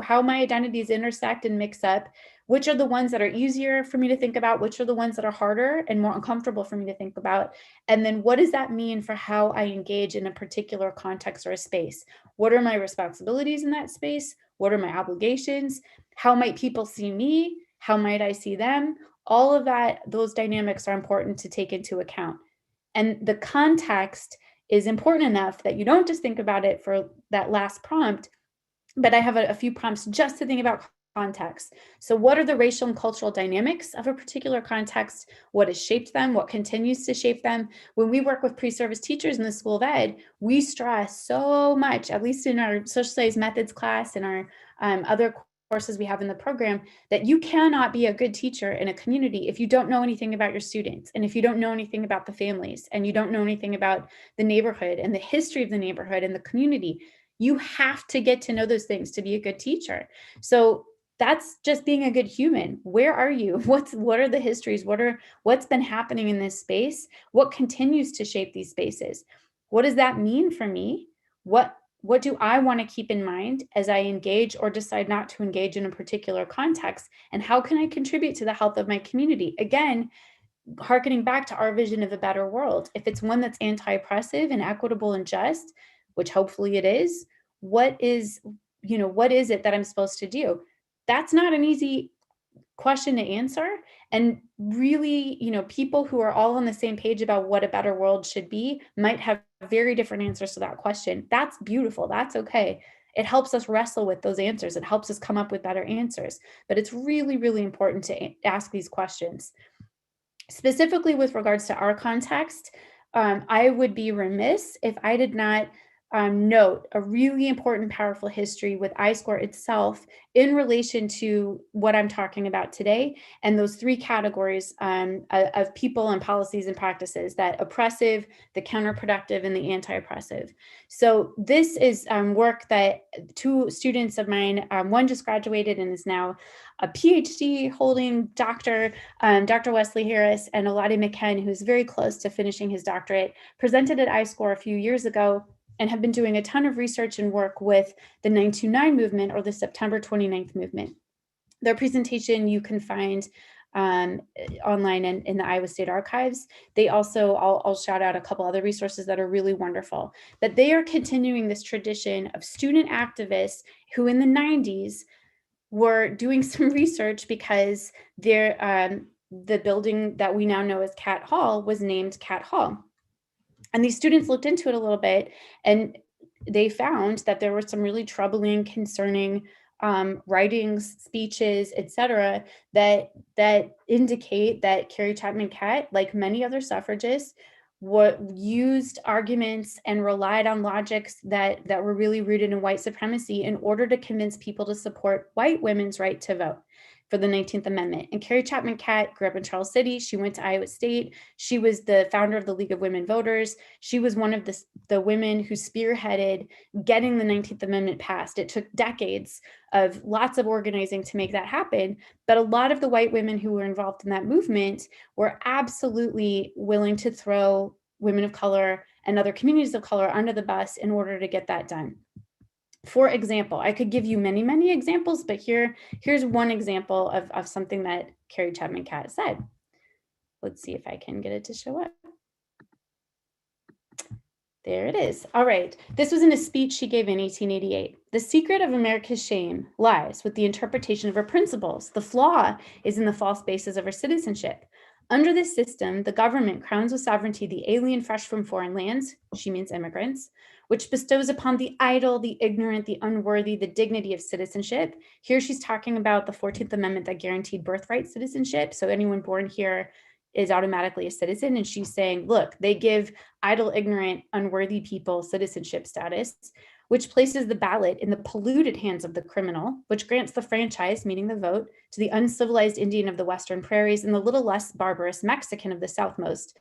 how my identities intersect and mix up, which are the ones that are easier for me to think about, which are the ones that are harder and more uncomfortable for me to think about. And then what does that mean for how I engage in a particular context or a space? What are my responsibilities in that space? What are my obligations? How might people see me? How might I see them? All of that, those dynamics are important to take into account. And the context is important enough that you don't just think about it for that last prompt, but I have a few prompts just to think about context. So what are the racial and cultural dynamics of a particular context? What has shaped them? What continues to shape them? When we work with pre-service teachers in the School of Ed, we stress so much, at least in our social studies methods class and our other courses we have in the program, that you cannot be a good teacher in a community if you don't know anything about your students, and if you don't know anything about the families, and you don't know anything about the neighborhood and the history of the neighborhood and the community. You have to get to know those things to be a good teacher. So that's just being a good human. Where are you? What are the histories? What's been happening in this space? What continues to shape these spaces? What does that mean for me? What do I want to keep in mind as I engage or decide not to engage in a particular context? And how can I contribute to the health of my community? Again, hearkening back to our vision of a better world. If it's one that's anti-oppressive and equitable and just, which hopefully it is, what is it that I'm supposed to do? That's not an easy question to answer. And really, people who are all on the same page about what a better world should be might have very different answers to that question. That's beautiful. That's okay. It helps us wrestle with those answers. It helps us come up with better answers. But it's really, really important to ask these questions. Specifically with regards to our context, I would be remiss if I did not note a really important, powerful history with ISCORE itself in relation to what I'm talking about today, and those three categories of people and policies and practices: that oppressive, the counterproductive, and the anti-oppressive. So this is work that two students of mine, one just graduated and is now a PhD holding doctor, Dr. Wesley Harris, and Olade McKen, who's very close to finishing his doctorate, presented at ISCORE a few years ago and have been doing a ton of research and work with the 929 movement, or the September 29th movement. Their presentation you can find online and in the Iowa State Archives. They also, I'll shout out a couple other resources that are really wonderful, but they are continuing this tradition of student activists who in the 90s were doing some research because the building that we now know as Cat Hall was named Cat Hall. And these students looked into it a little bit, and they found that there were some really troubling, concerning writings, speeches, etc., that indicate that Carrie Chapman Catt, like many other suffragists, used arguments and relied on logics that were really rooted in white supremacy in order to convince people to support white women's right to vote for the 19th Amendment. And Carrie Chapman Catt grew up in Charles City. She went to Iowa State. She was the founder of the League of Women Voters. She was one of the women who spearheaded getting the 19th Amendment passed. It took decades of lots of organizing to make that happen. But a lot of the white women who were involved in that movement were absolutely willing to throw women of color and other communities of color under the bus in order to get that done. For example, I could give you many, many examples, but here's one example of something that Carrie Chapman Catt said. Let's see if I can get it to show up. There it is. All right. This was in a speech she gave in 1888. The secret of America's shame lies with the interpretation of her principles. The flaw is in the false basis of her citizenship. Under this system, the government crowns with sovereignty the alien fresh from foreign lands, she means immigrants, which bestows upon the idle, the ignorant, the unworthy, the dignity of citizenship. Here she's talking about the 14th Amendment that guaranteed birthright citizenship. So anyone born here is automatically a citizen. And she's saying, look, they give idle, ignorant, unworthy people citizenship status, which places the ballot in the polluted hands of the criminal, which grants the franchise, meaning the vote, to the uncivilized Indian of the Western prairies and the little less barbarous Mexican of the Southmost.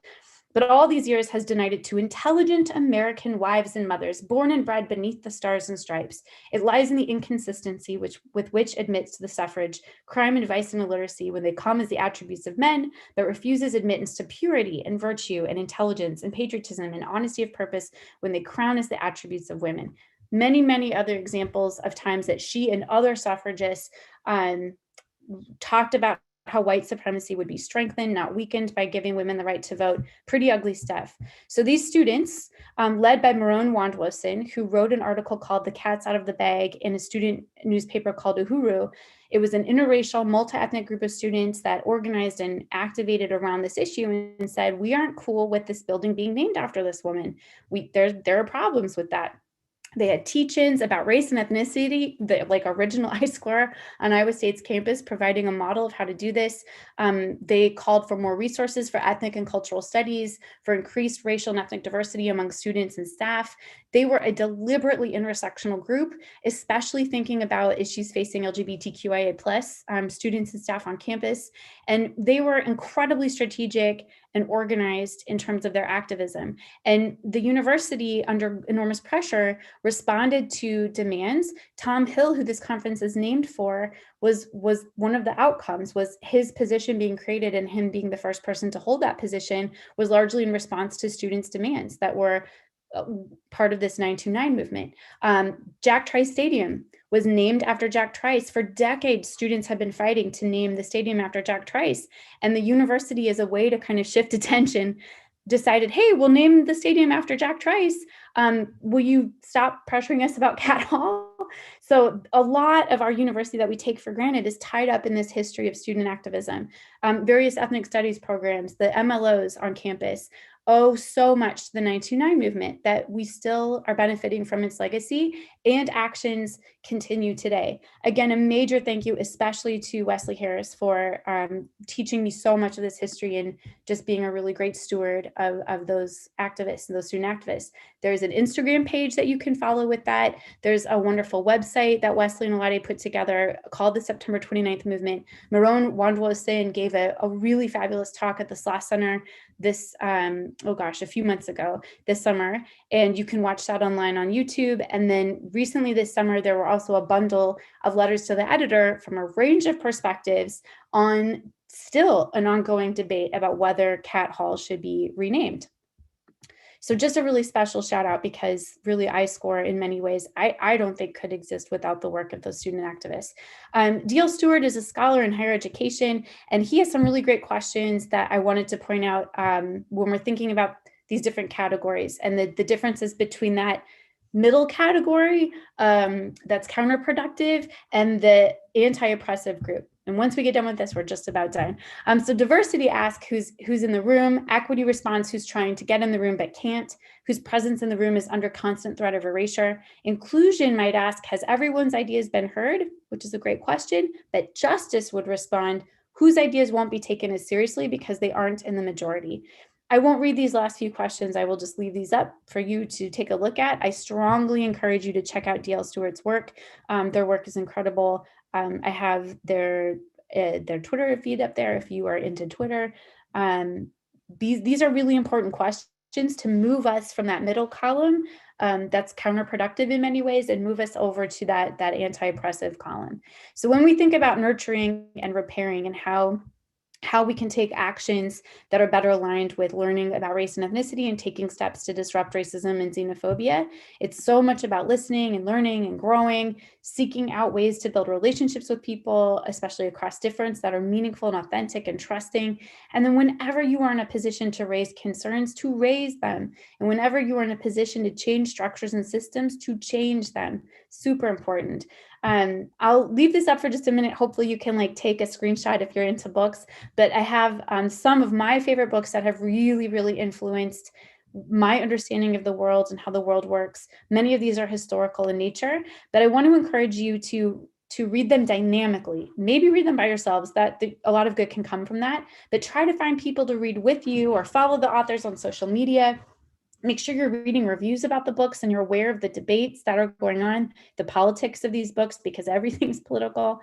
But all these years has denied it to intelligent American wives and mothers, born and bred beneath the stars and stripes. It lies in the inconsistency with which admits to the suffrage, crime and vice and illiteracy when they come as the attributes of men, but refuses admittance to purity and virtue and intelligence and patriotism and honesty of purpose when they crown as the attributes of women. Many, many other examples of times that she and other suffragists talked about how white supremacy would be strengthened, not weakened, by giving women the right to vote. Pretty ugly stuff. So these students, led by Marone Wandwosen, who wrote an article called The Cat's Out of the Bag in a student newspaper called Uhuru. It was an interracial, multi-ethnic group of students that organized and activated around this issue and said, we aren't cool with this building being named after this woman. There are problems with that. They had teach-ins about race and ethnicity, the original ISCORE on Iowa State's campus, providing a model of how to do this. They called for more resources for ethnic and cultural studies, for increased racial and ethnic diversity among students and staff. They were a deliberately intersectional group, especially thinking about issues facing LGBTQIA+ students and staff on campus. And they were incredibly strategic and organized in terms of their activism. And the university, under enormous pressure, responded to demands. Tom Hill, who this conference is named for, was one of the outcomes, was his position being created, and him being the first person to hold that position was largely in response to students' demands that were part of this 929 movement. Jack Trice Stadium was named after Jack Trice. For decades, students have been fighting to name the stadium after Jack Trice. And the university, as a way to kind of shift attention, decided, hey, we'll name the stadium after Jack Trice. Will you stop pressuring us about Cat Hall? So a lot of our university that we take for granted is tied up in this history of student activism. Various ethnic studies programs, the MLOs on campus, owe so much to the 929 movement that we still are benefiting from its legacy, and actions continue today. Again, a major thank you, especially to Wesley Harris, for teaching me so much of this history and just being a really great steward of those activists and those student activists. There's an Instagram page that you can follow with that. There's a wonderful website that Wesley and Olade put together called the September 29th Movement. Maron Wandwosin gave a really fabulous talk at the SLAS Center this, a few months ago, this summer, and you can watch that online on YouTube. And then recently this summer, there were also a bundle of letters to the editor from a range of perspectives on still an ongoing debate about whether Cat Hall should be renamed. So just a really special shout out, because really ISCORE in many ways, I don't think could exist without the work of those student activists. D.L. Stewart is a scholar in higher education, and he has some really great questions that I wanted to point out when we're thinking about these different categories and the differences between that middle category that's counterproductive and the anti-oppressive group. And once we get done with this, we're just about done. So diversity asks who's in the room. Equity responds who's trying to get in the room but can't, whose presence in the room is under constant threat of erasure. Inclusion might ask, has everyone's ideas been heard? Which is a great question. But justice would respond, whose ideas won't be taken as seriously because they aren't in the majority. I won't read these last few questions. I will just leave these up for you to take a look at. I strongly encourage you to check out D.L. Stewart's work. Their work is incredible. I have their Twitter feed up there if you are into Twitter. These are really important questions to move us from that middle column that's counterproductive in many ways and move us over to that anti-oppressive column. So when we think about nurturing and repairing and how we can take actions that are better aligned with learning about race and ethnicity and taking steps to disrupt racism and xenophobia. It's so much about listening and learning and growing, seeking out ways to build relationships with people, especially across difference, that are meaningful and authentic and trusting. And then whenever you are in a position to raise concerns, to raise them. And whenever you are in a position to change structures and systems, to change them. Super important. I'll leave this up for just a minute. Hopefully you can take a screenshot if you're into books, but I have some of my favorite books that have really, really influenced my understanding of the world and how the world works. Many of these are historical in nature, but I want to encourage you to read them dynamically. Maybe read them by yourselves. A lot of good can come from that, but try to find people to read with you or follow the authors on social media. Make sure you're reading reviews about the books and you're aware of the debates that are going on, the politics of these books, because everything's political.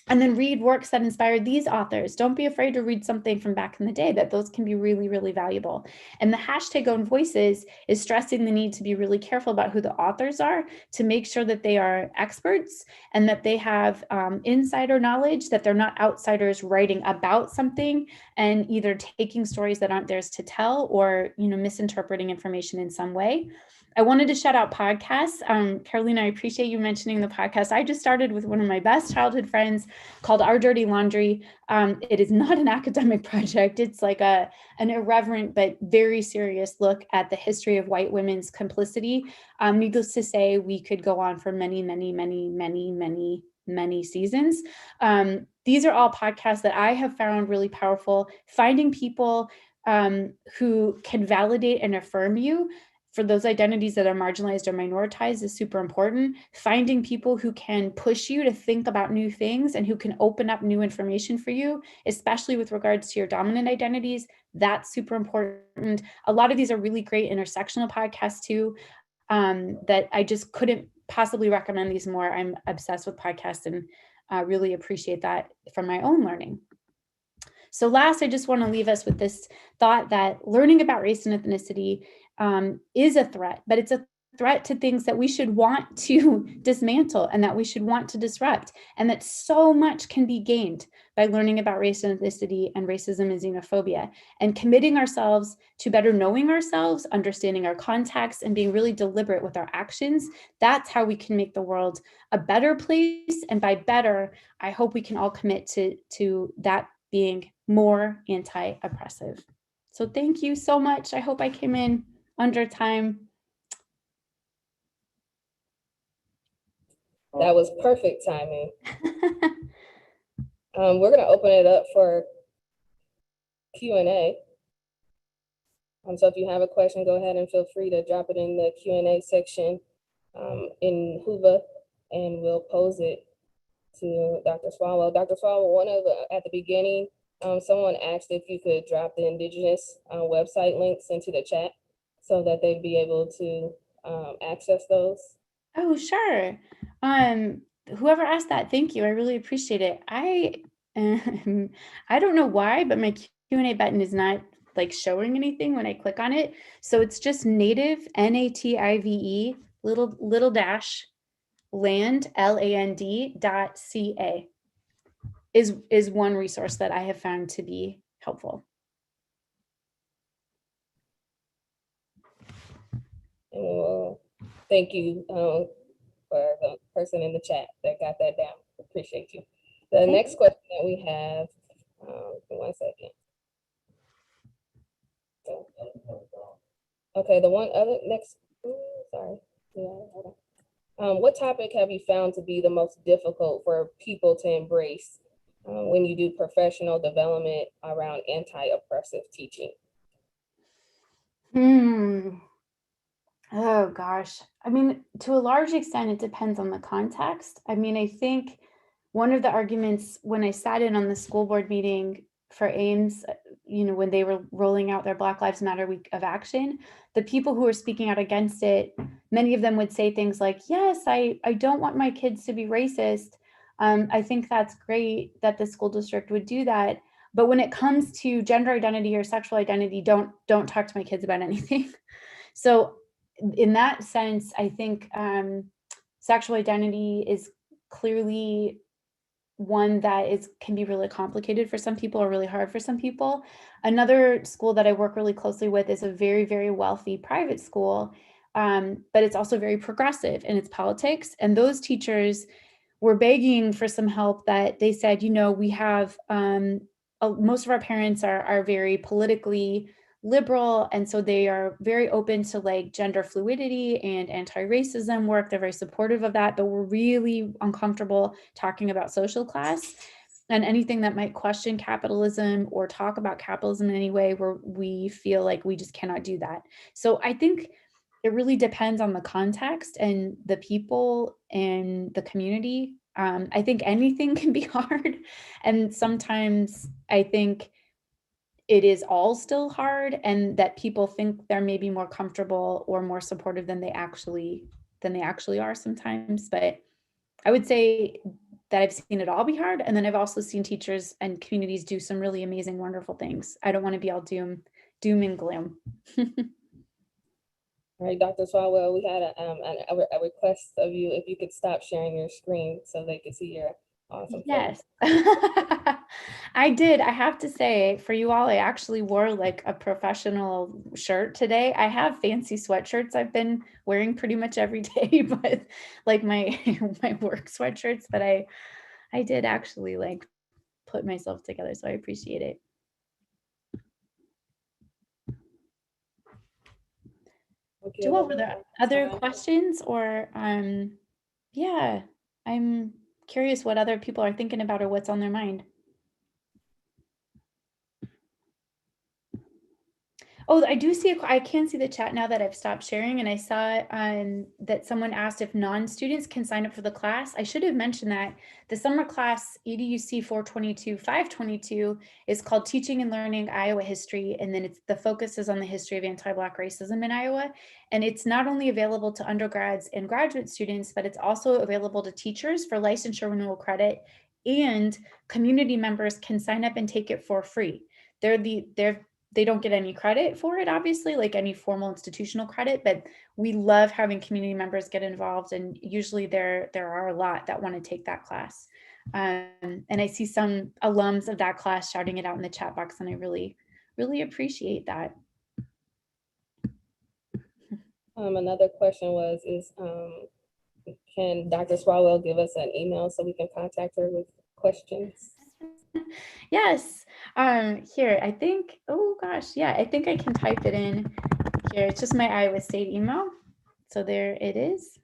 And then read works that inspired these authors. Don't be afraid to read something from back in the day, that those can be really, really valuable. And the hashtag Own Voices is stressing the need to be really careful about who the authors are, to make sure that they are experts and that they have insider knowledge, that they're not outsiders writing about something and either taking stories that aren't theirs to tell or misinterpreting information in some way. I wanted to shout out podcasts. Carolina, I appreciate you mentioning the podcast. I just started with one of my best childhood friends called Our Dirty Laundry. It is not an academic project. It's like an irreverent but very serious look at the history of white women's complicity. Needless to say, we could go on for many, many, many, many, many, many seasons. These are all podcasts that I have found really powerful. Finding people who can validate and affirm you for those identities that are marginalized or minoritized is super important. Finding people who can push you to think about new things and who can open up new information for you, especially with regards to your dominant identities, that's super important. A lot of these are really great intersectional podcasts too, that I just couldn't possibly recommend these more. I'm obsessed with podcasts and really appreciate that from my own learning. So last, I just want to leave us with this thought that learning about race and ethnicity is a threat, but it's a threat to things that we should want to dismantle and that we should want to disrupt, and that so much can be gained by learning about race and ethnicity and racism and xenophobia, and committing ourselves to better knowing ourselves, understanding our context, and being really deliberate with our actions. That's how we can make the world a better place. And by better, I hope we can all commit to that being more anti-oppressive. So thank you so much. I hope I came in under time. That was perfect timing. We're going to open it up for Q&A. So if you have a question, go ahead and feel free to drop it in the Q&A section in Hoover, and we'll pose it to Dr. Swalwell. Dr. Swalwell, at the beginning, someone asked if you could drop the Indigenous website links into the chat so that they'd be able to access those. Oh, sure. Whoever asked that, thank you. I really appreciate it. I don't know why, but my Q&A button is not like showing anything when I click on it. So it's just native, NATIVE, little dash land, LAND.ca is one resource that I have found to be helpful. And thank you for the person in the chat that got that down. Appreciate you. The next question that we have, 1 second. Okay, the one other next, sorry. Yeah, hold on. What topic have you found to be the most difficult for people to embrace when you do professional development around anti-oppressive teaching? Oh gosh. I mean, to a large extent, it depends on the context. I mean, I think one of the arguments when I sat in on the school board meeting for Ames, when they were rolling out their Black Lives Matter week of action, the people who were speaking out against it, many of them would say things like, yes, I don't want my kids to be racist. I think that's great that the school district would do that. But when it comes to gender identity or sexual identity, don't talk to my kids about anything. So in that sense, I think sexual identity is clearly one that can be really complicated for some people or really hard for some people. Another school that I work really closely with is a very, very wealthy private school, but it's also very progressive in its politics. And those teachers were begging for some help. That they said, we have most of our parents are very politically liberal, and so they are very open to like gender fluidity and anti-racism work. They're very supportive of that, but we're really uncomfortable talking about social class and anything that might question capitalism or talk about capitalism in any way, where we feel like we just cannot do that. So I think it really depends on the context and the people and the community. I think anything can be hard, and sometimes I think it is all still hard, and that people think they're maybe more comfortable or more supportive than they actually are sometimes. But I would say that I've seen it all be hard, and then I've also seen teachers and communities do some really amazing, wonderful things. I don't want to be all doom and gloom. All right, Dr. Swalwell, we had a request of you if you could stop sharing your screen so they could see your awesome Yes. I did. I have to say, for you all, I actually wore like a professional shirt today. I have fancy sweatshirts I've been wearing pretty much every day, but like my work sweatshirts, but I did actually like put myself together, so I appreciate it. Okay, Joel, were there other questions, or yeah, I'm curious what other people are thinking about or what's on their mind. Oh, I do see, I can see the chat now that I've stopped sharing, and I saw that someone asked if non-students can sign up for the class. I should have mentioned that the summer class EDUC 422-522 is called Teaching and Learning Iowa History, and then the focus is on the history of anti-Black racism in Iowa. And it's not only available to undergrads and graduate students, but it's also available to teachers for licensure renewal credit, and community members can sign up and take it for free. They don't get any credit for it, obviously, like any formal institutional credit, but we love having community members get involved. And usually there are a lot that want to take that class. And I see some alums of that class shouting it out in the chat box, and I really, really appreciate that. Another question can Dr. Swalwell give us an email so we can contact her with questions? Yes. Here, I think, oh gosh, yeah, I think I can type it in here. It's just my Iowa State email. So there it is.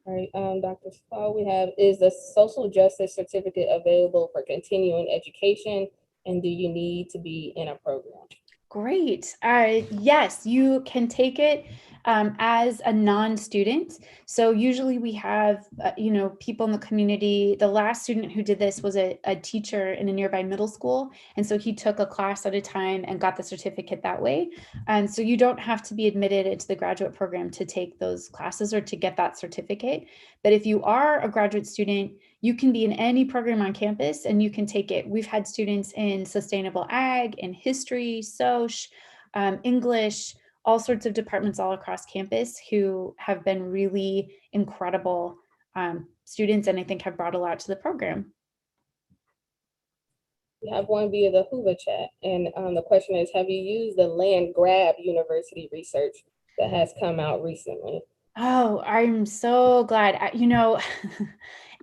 All right, Dr. Swalwell, we have, is the social justice certificate available for continuing education? And do you need to be in a program? Great. Yes, you can take it as a non-student. So usually we have, people in the community. The last student who did this was a teacher in a nearby middle school. And so he took a class at a time and got the certificate that way. And so you don't have to be admitted into the graduate program to take those classes or to get that certificate. But if you are a graduate student, you can be in any program on campus and you can take it. We've had students in sustainable ag, in history, soc, English, all sorts of departments all across campus who have been really incredible students, and I think have brought a lot to the program. We have one via the Hoover chat, and the question is, have you used the land grab university research that has come out recently? Oh, I'm so glad.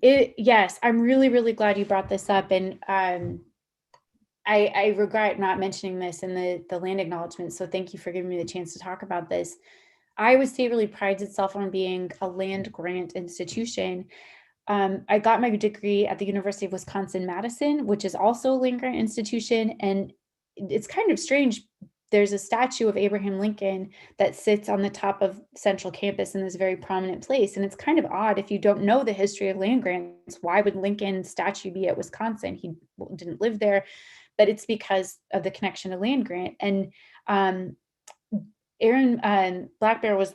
Yes, I'm really, really glad you brought this up. And I regret not mentioning this in the land acknowledgement. So thank you for giving me the chance to talk about this. Iowa State really prides itself on being a land grant institution. I got my degree at the University of Wisconsin-Madison, which is also a land grant institution. And it's kind of strange. There's a statue of Abraham Lincoln that sits on the top of Central Campus in this very prominent place. And it's kind of odd if you don't know the history of land grants. Why would Lincoln's statue be at Wisconsin? He didn't live there, but it's because of the connection to land grant. And Aaron Black Bear was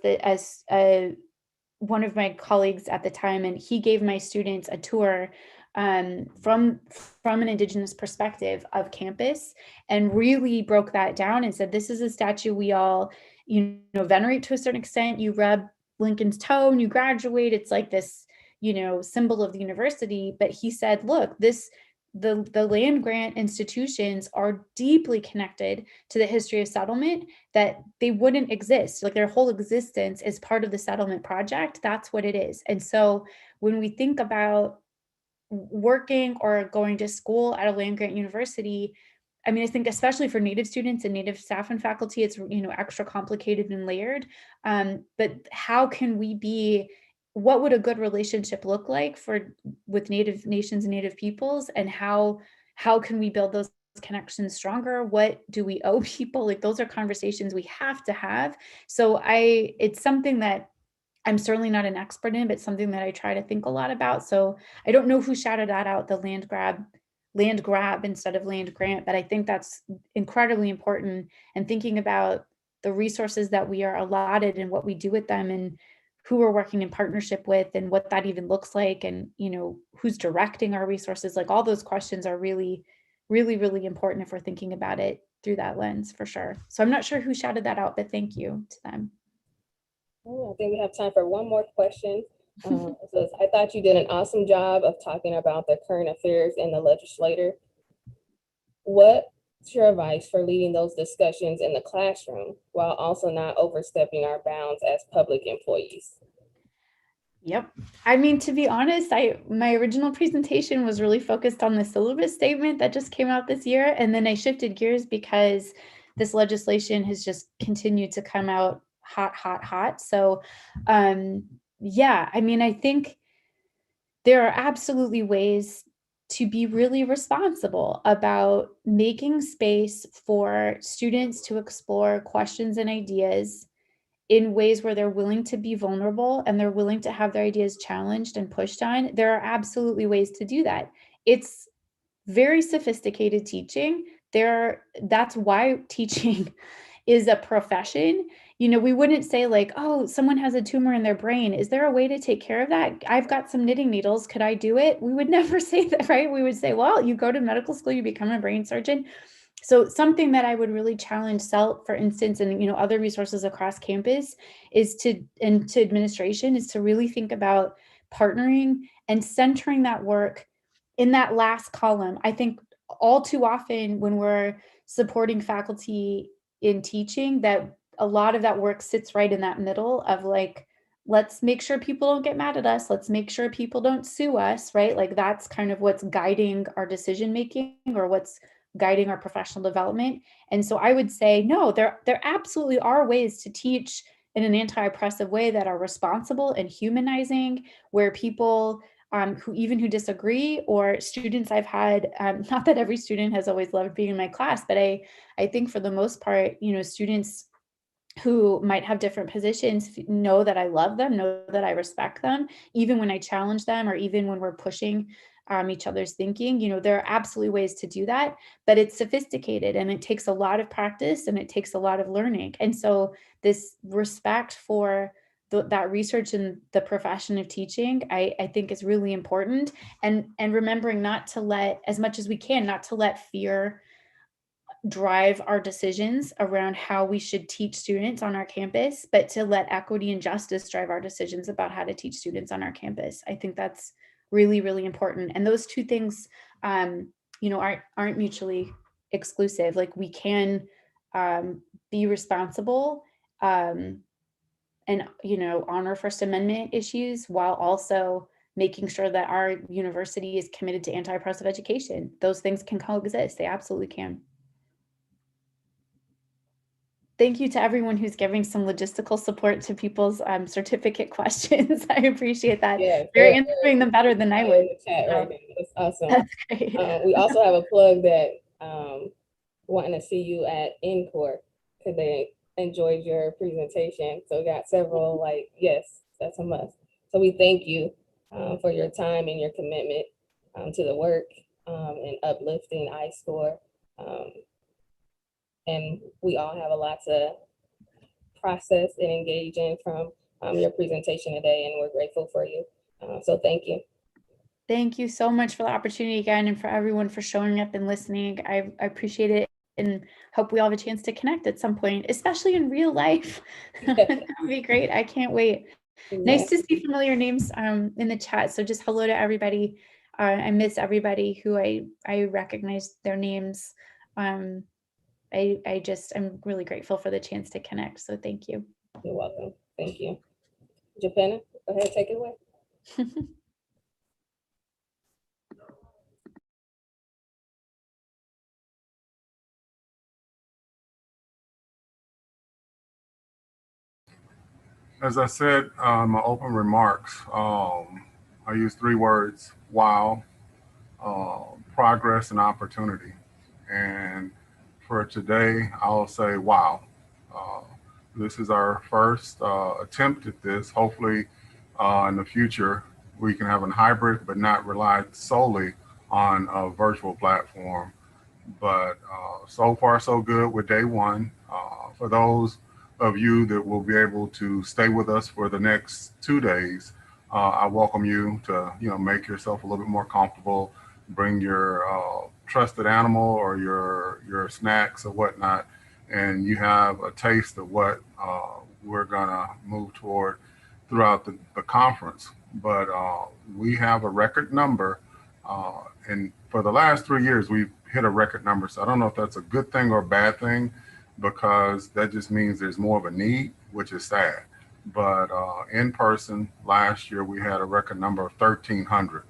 one of my colleagues at the time, and he gave my students a tour from an Indigenous perspective of campus, and really broke that down and said, this is a statue we all, venerate to a certain extent. You rub Lincoln's toe and you graduate. It's like this, symbol of the university. But he said, look, the land grant institutions are deeply connected to the history of settlement, that they wouldn't exist. Like their whole existence is part of the settlement project. That's what it is. And so when we think about working or going to school at a land grant university, I mean, I think especially for Native students and Native staff and faculty, it's, extra complicated and layered. But how can what would a good relationship look like with Native nations and Native peoples, and how can we build those connections stronger? What do we owe people? Like those are conversations we have to have. So it's something that I'm certainly not an expert in, but something that I try to think a lot about. So I don't know who shouted that out, the land grab instead of land grant, but I think that's incredibly important. And thinking about the resources that we are allotted and what we do with them, and who we're working in partnership with, and what that even looks like, and who's directing our resources, like all those questions are really, really, really important if we're thinking about it through that lens, for sure. So I'm not sure who shouted that out, but thank you to them. I think we have time for one more question. It says, I thought you did an awesome job of talking about the current affairs in the legislature. What's your advice for leading those discussions in the classroom while also not overstepping our bounds as public employees? Yep. I mean, to be honest, my original presentation was really focused on the syllabus statement that just came out this year. And then I shifted gears because this legislation has just continued to come out hot, hot, hot. So yeah, I mean, I think there are absolutely ways to be really responsible about making space for students to explore questions and ideas in ways where they're willing to be vulnerable and they're willing to have their ideas challenged and pushed on. There are absolutely ways to do that. It's very sophisticated teaching. That's why teaching is a profession. We wouldn't say like, oh, someone has a tumor in their brain. Is there a way to take care of that? I've got some knitting needles. Could I do it? We would never say that, right? We would say, well, you go to medical school, you become a brain surgeon. So something that I would really challenge SELT, for instance, and other resources across campus and to administration, is to really think about partnering and centering that work in that last column. I think all too often when we're supporting faculty in teaching, that a lot of that work sits right in that middle of like, let's make sure people don't get mad at us. Let's make sure people don't sue us, right? Like that's kind of what's guiding our decision making, or what's guiding our professional development. And so I would say, no, there absolutely are ways to teach in an anti-oppressive way that are responsible and humanizing, where people who disagree, or students I've had, not that every student has always loved being in my class, but I think for the most part, students who might have different positions know that I love them, know that I respect them, even when I challenge them, or even when we're pushing each other's thinking. There are absolutely ways to do that, but it's sophisticated and it takes a lot of practice and it takes a lot of learning. And so this respect for that research in the profession of teaching, I think is really important. And remembering not to let, as much as we can, not to let fear drive our decisions around how we should teach students on our campus, but to let equity and justice drive our decisions about how to teach students on our campus. I think that's really, really important. And those two things, aren't mutually exclusive. Like, we can be responsible and, honor First Amendment issues while also making sure that our university is committed to anti-oppressive education. Those things can coexist. They absolutely can. Thank you to everyone who's giving some logistical support to people's certificate questions. I appreciate that. Yes, They're answering them better than I would. in the chat right now. That's awesome. That's great. We also have a plug that wanting to see you at ISCORE because they enjoyed your presentation. So we got several yes, that's a must. So we thank you for your time and your commitment to the work and uplifting ISCORE. And we all have a lot to process and engage in from your presentation today, and we're grateful for you. So thank you. Thank you so much for the opportunity again, and for everyone for showing up and listening. I appreciate it, and hope we all have a chance to connect at some point, especially in real life. That would be great. I can't wait. Yeah. Nice to see familiar names in the chat. So just hello to everybody. I miss everybody who I recognize their names. I'm really grateful for the chance to connect. So thank you. You're welcome. Thank you. Japena, go ahead, take it away. As I said in my open remarks, I use 3 words: wow, progress, and opportunity. And for today, I'll say wow. This is our first attempt at this. Hopefully, in the future, we can have a hybrid, but not rely solely on a virtual platform. But so far, so good with day one. For those of you that will be able to stay with us for the next 2 days, I welcome you to make yourself a little bit more comfortable. Bring your trusted animal or your snacks or whatnot, and you have a taste of what we're gonna move toward throughout the conference. But we have a record number, and for the last 3 years, we've hit a record number. So I don't know if that's a good thing or a bad thing, because that just means there's more of a need, which is sad. But in person, last year, we had a record number of 1,300.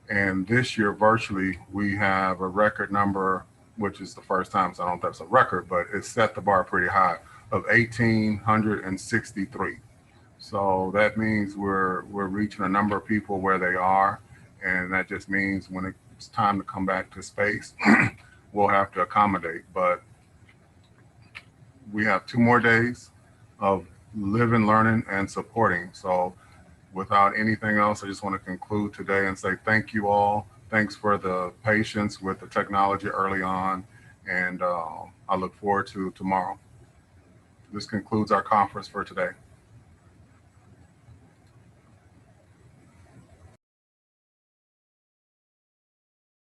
And this year, virtually, we have a record number, which is the first time, so I don't know if that's a record, but it set the bar pretty high, of 1,863. So that means we're reaching a number of people where they are. And that just means when it's time to come back to space, we'll have to accommodate. But we have 2 more days of living, learning, and supporting. So without anything else, I just want to conclude today and say thank you all. Thanks for the patience with the technology early on. And I look forward to tomorrow. This concludes our conference for today.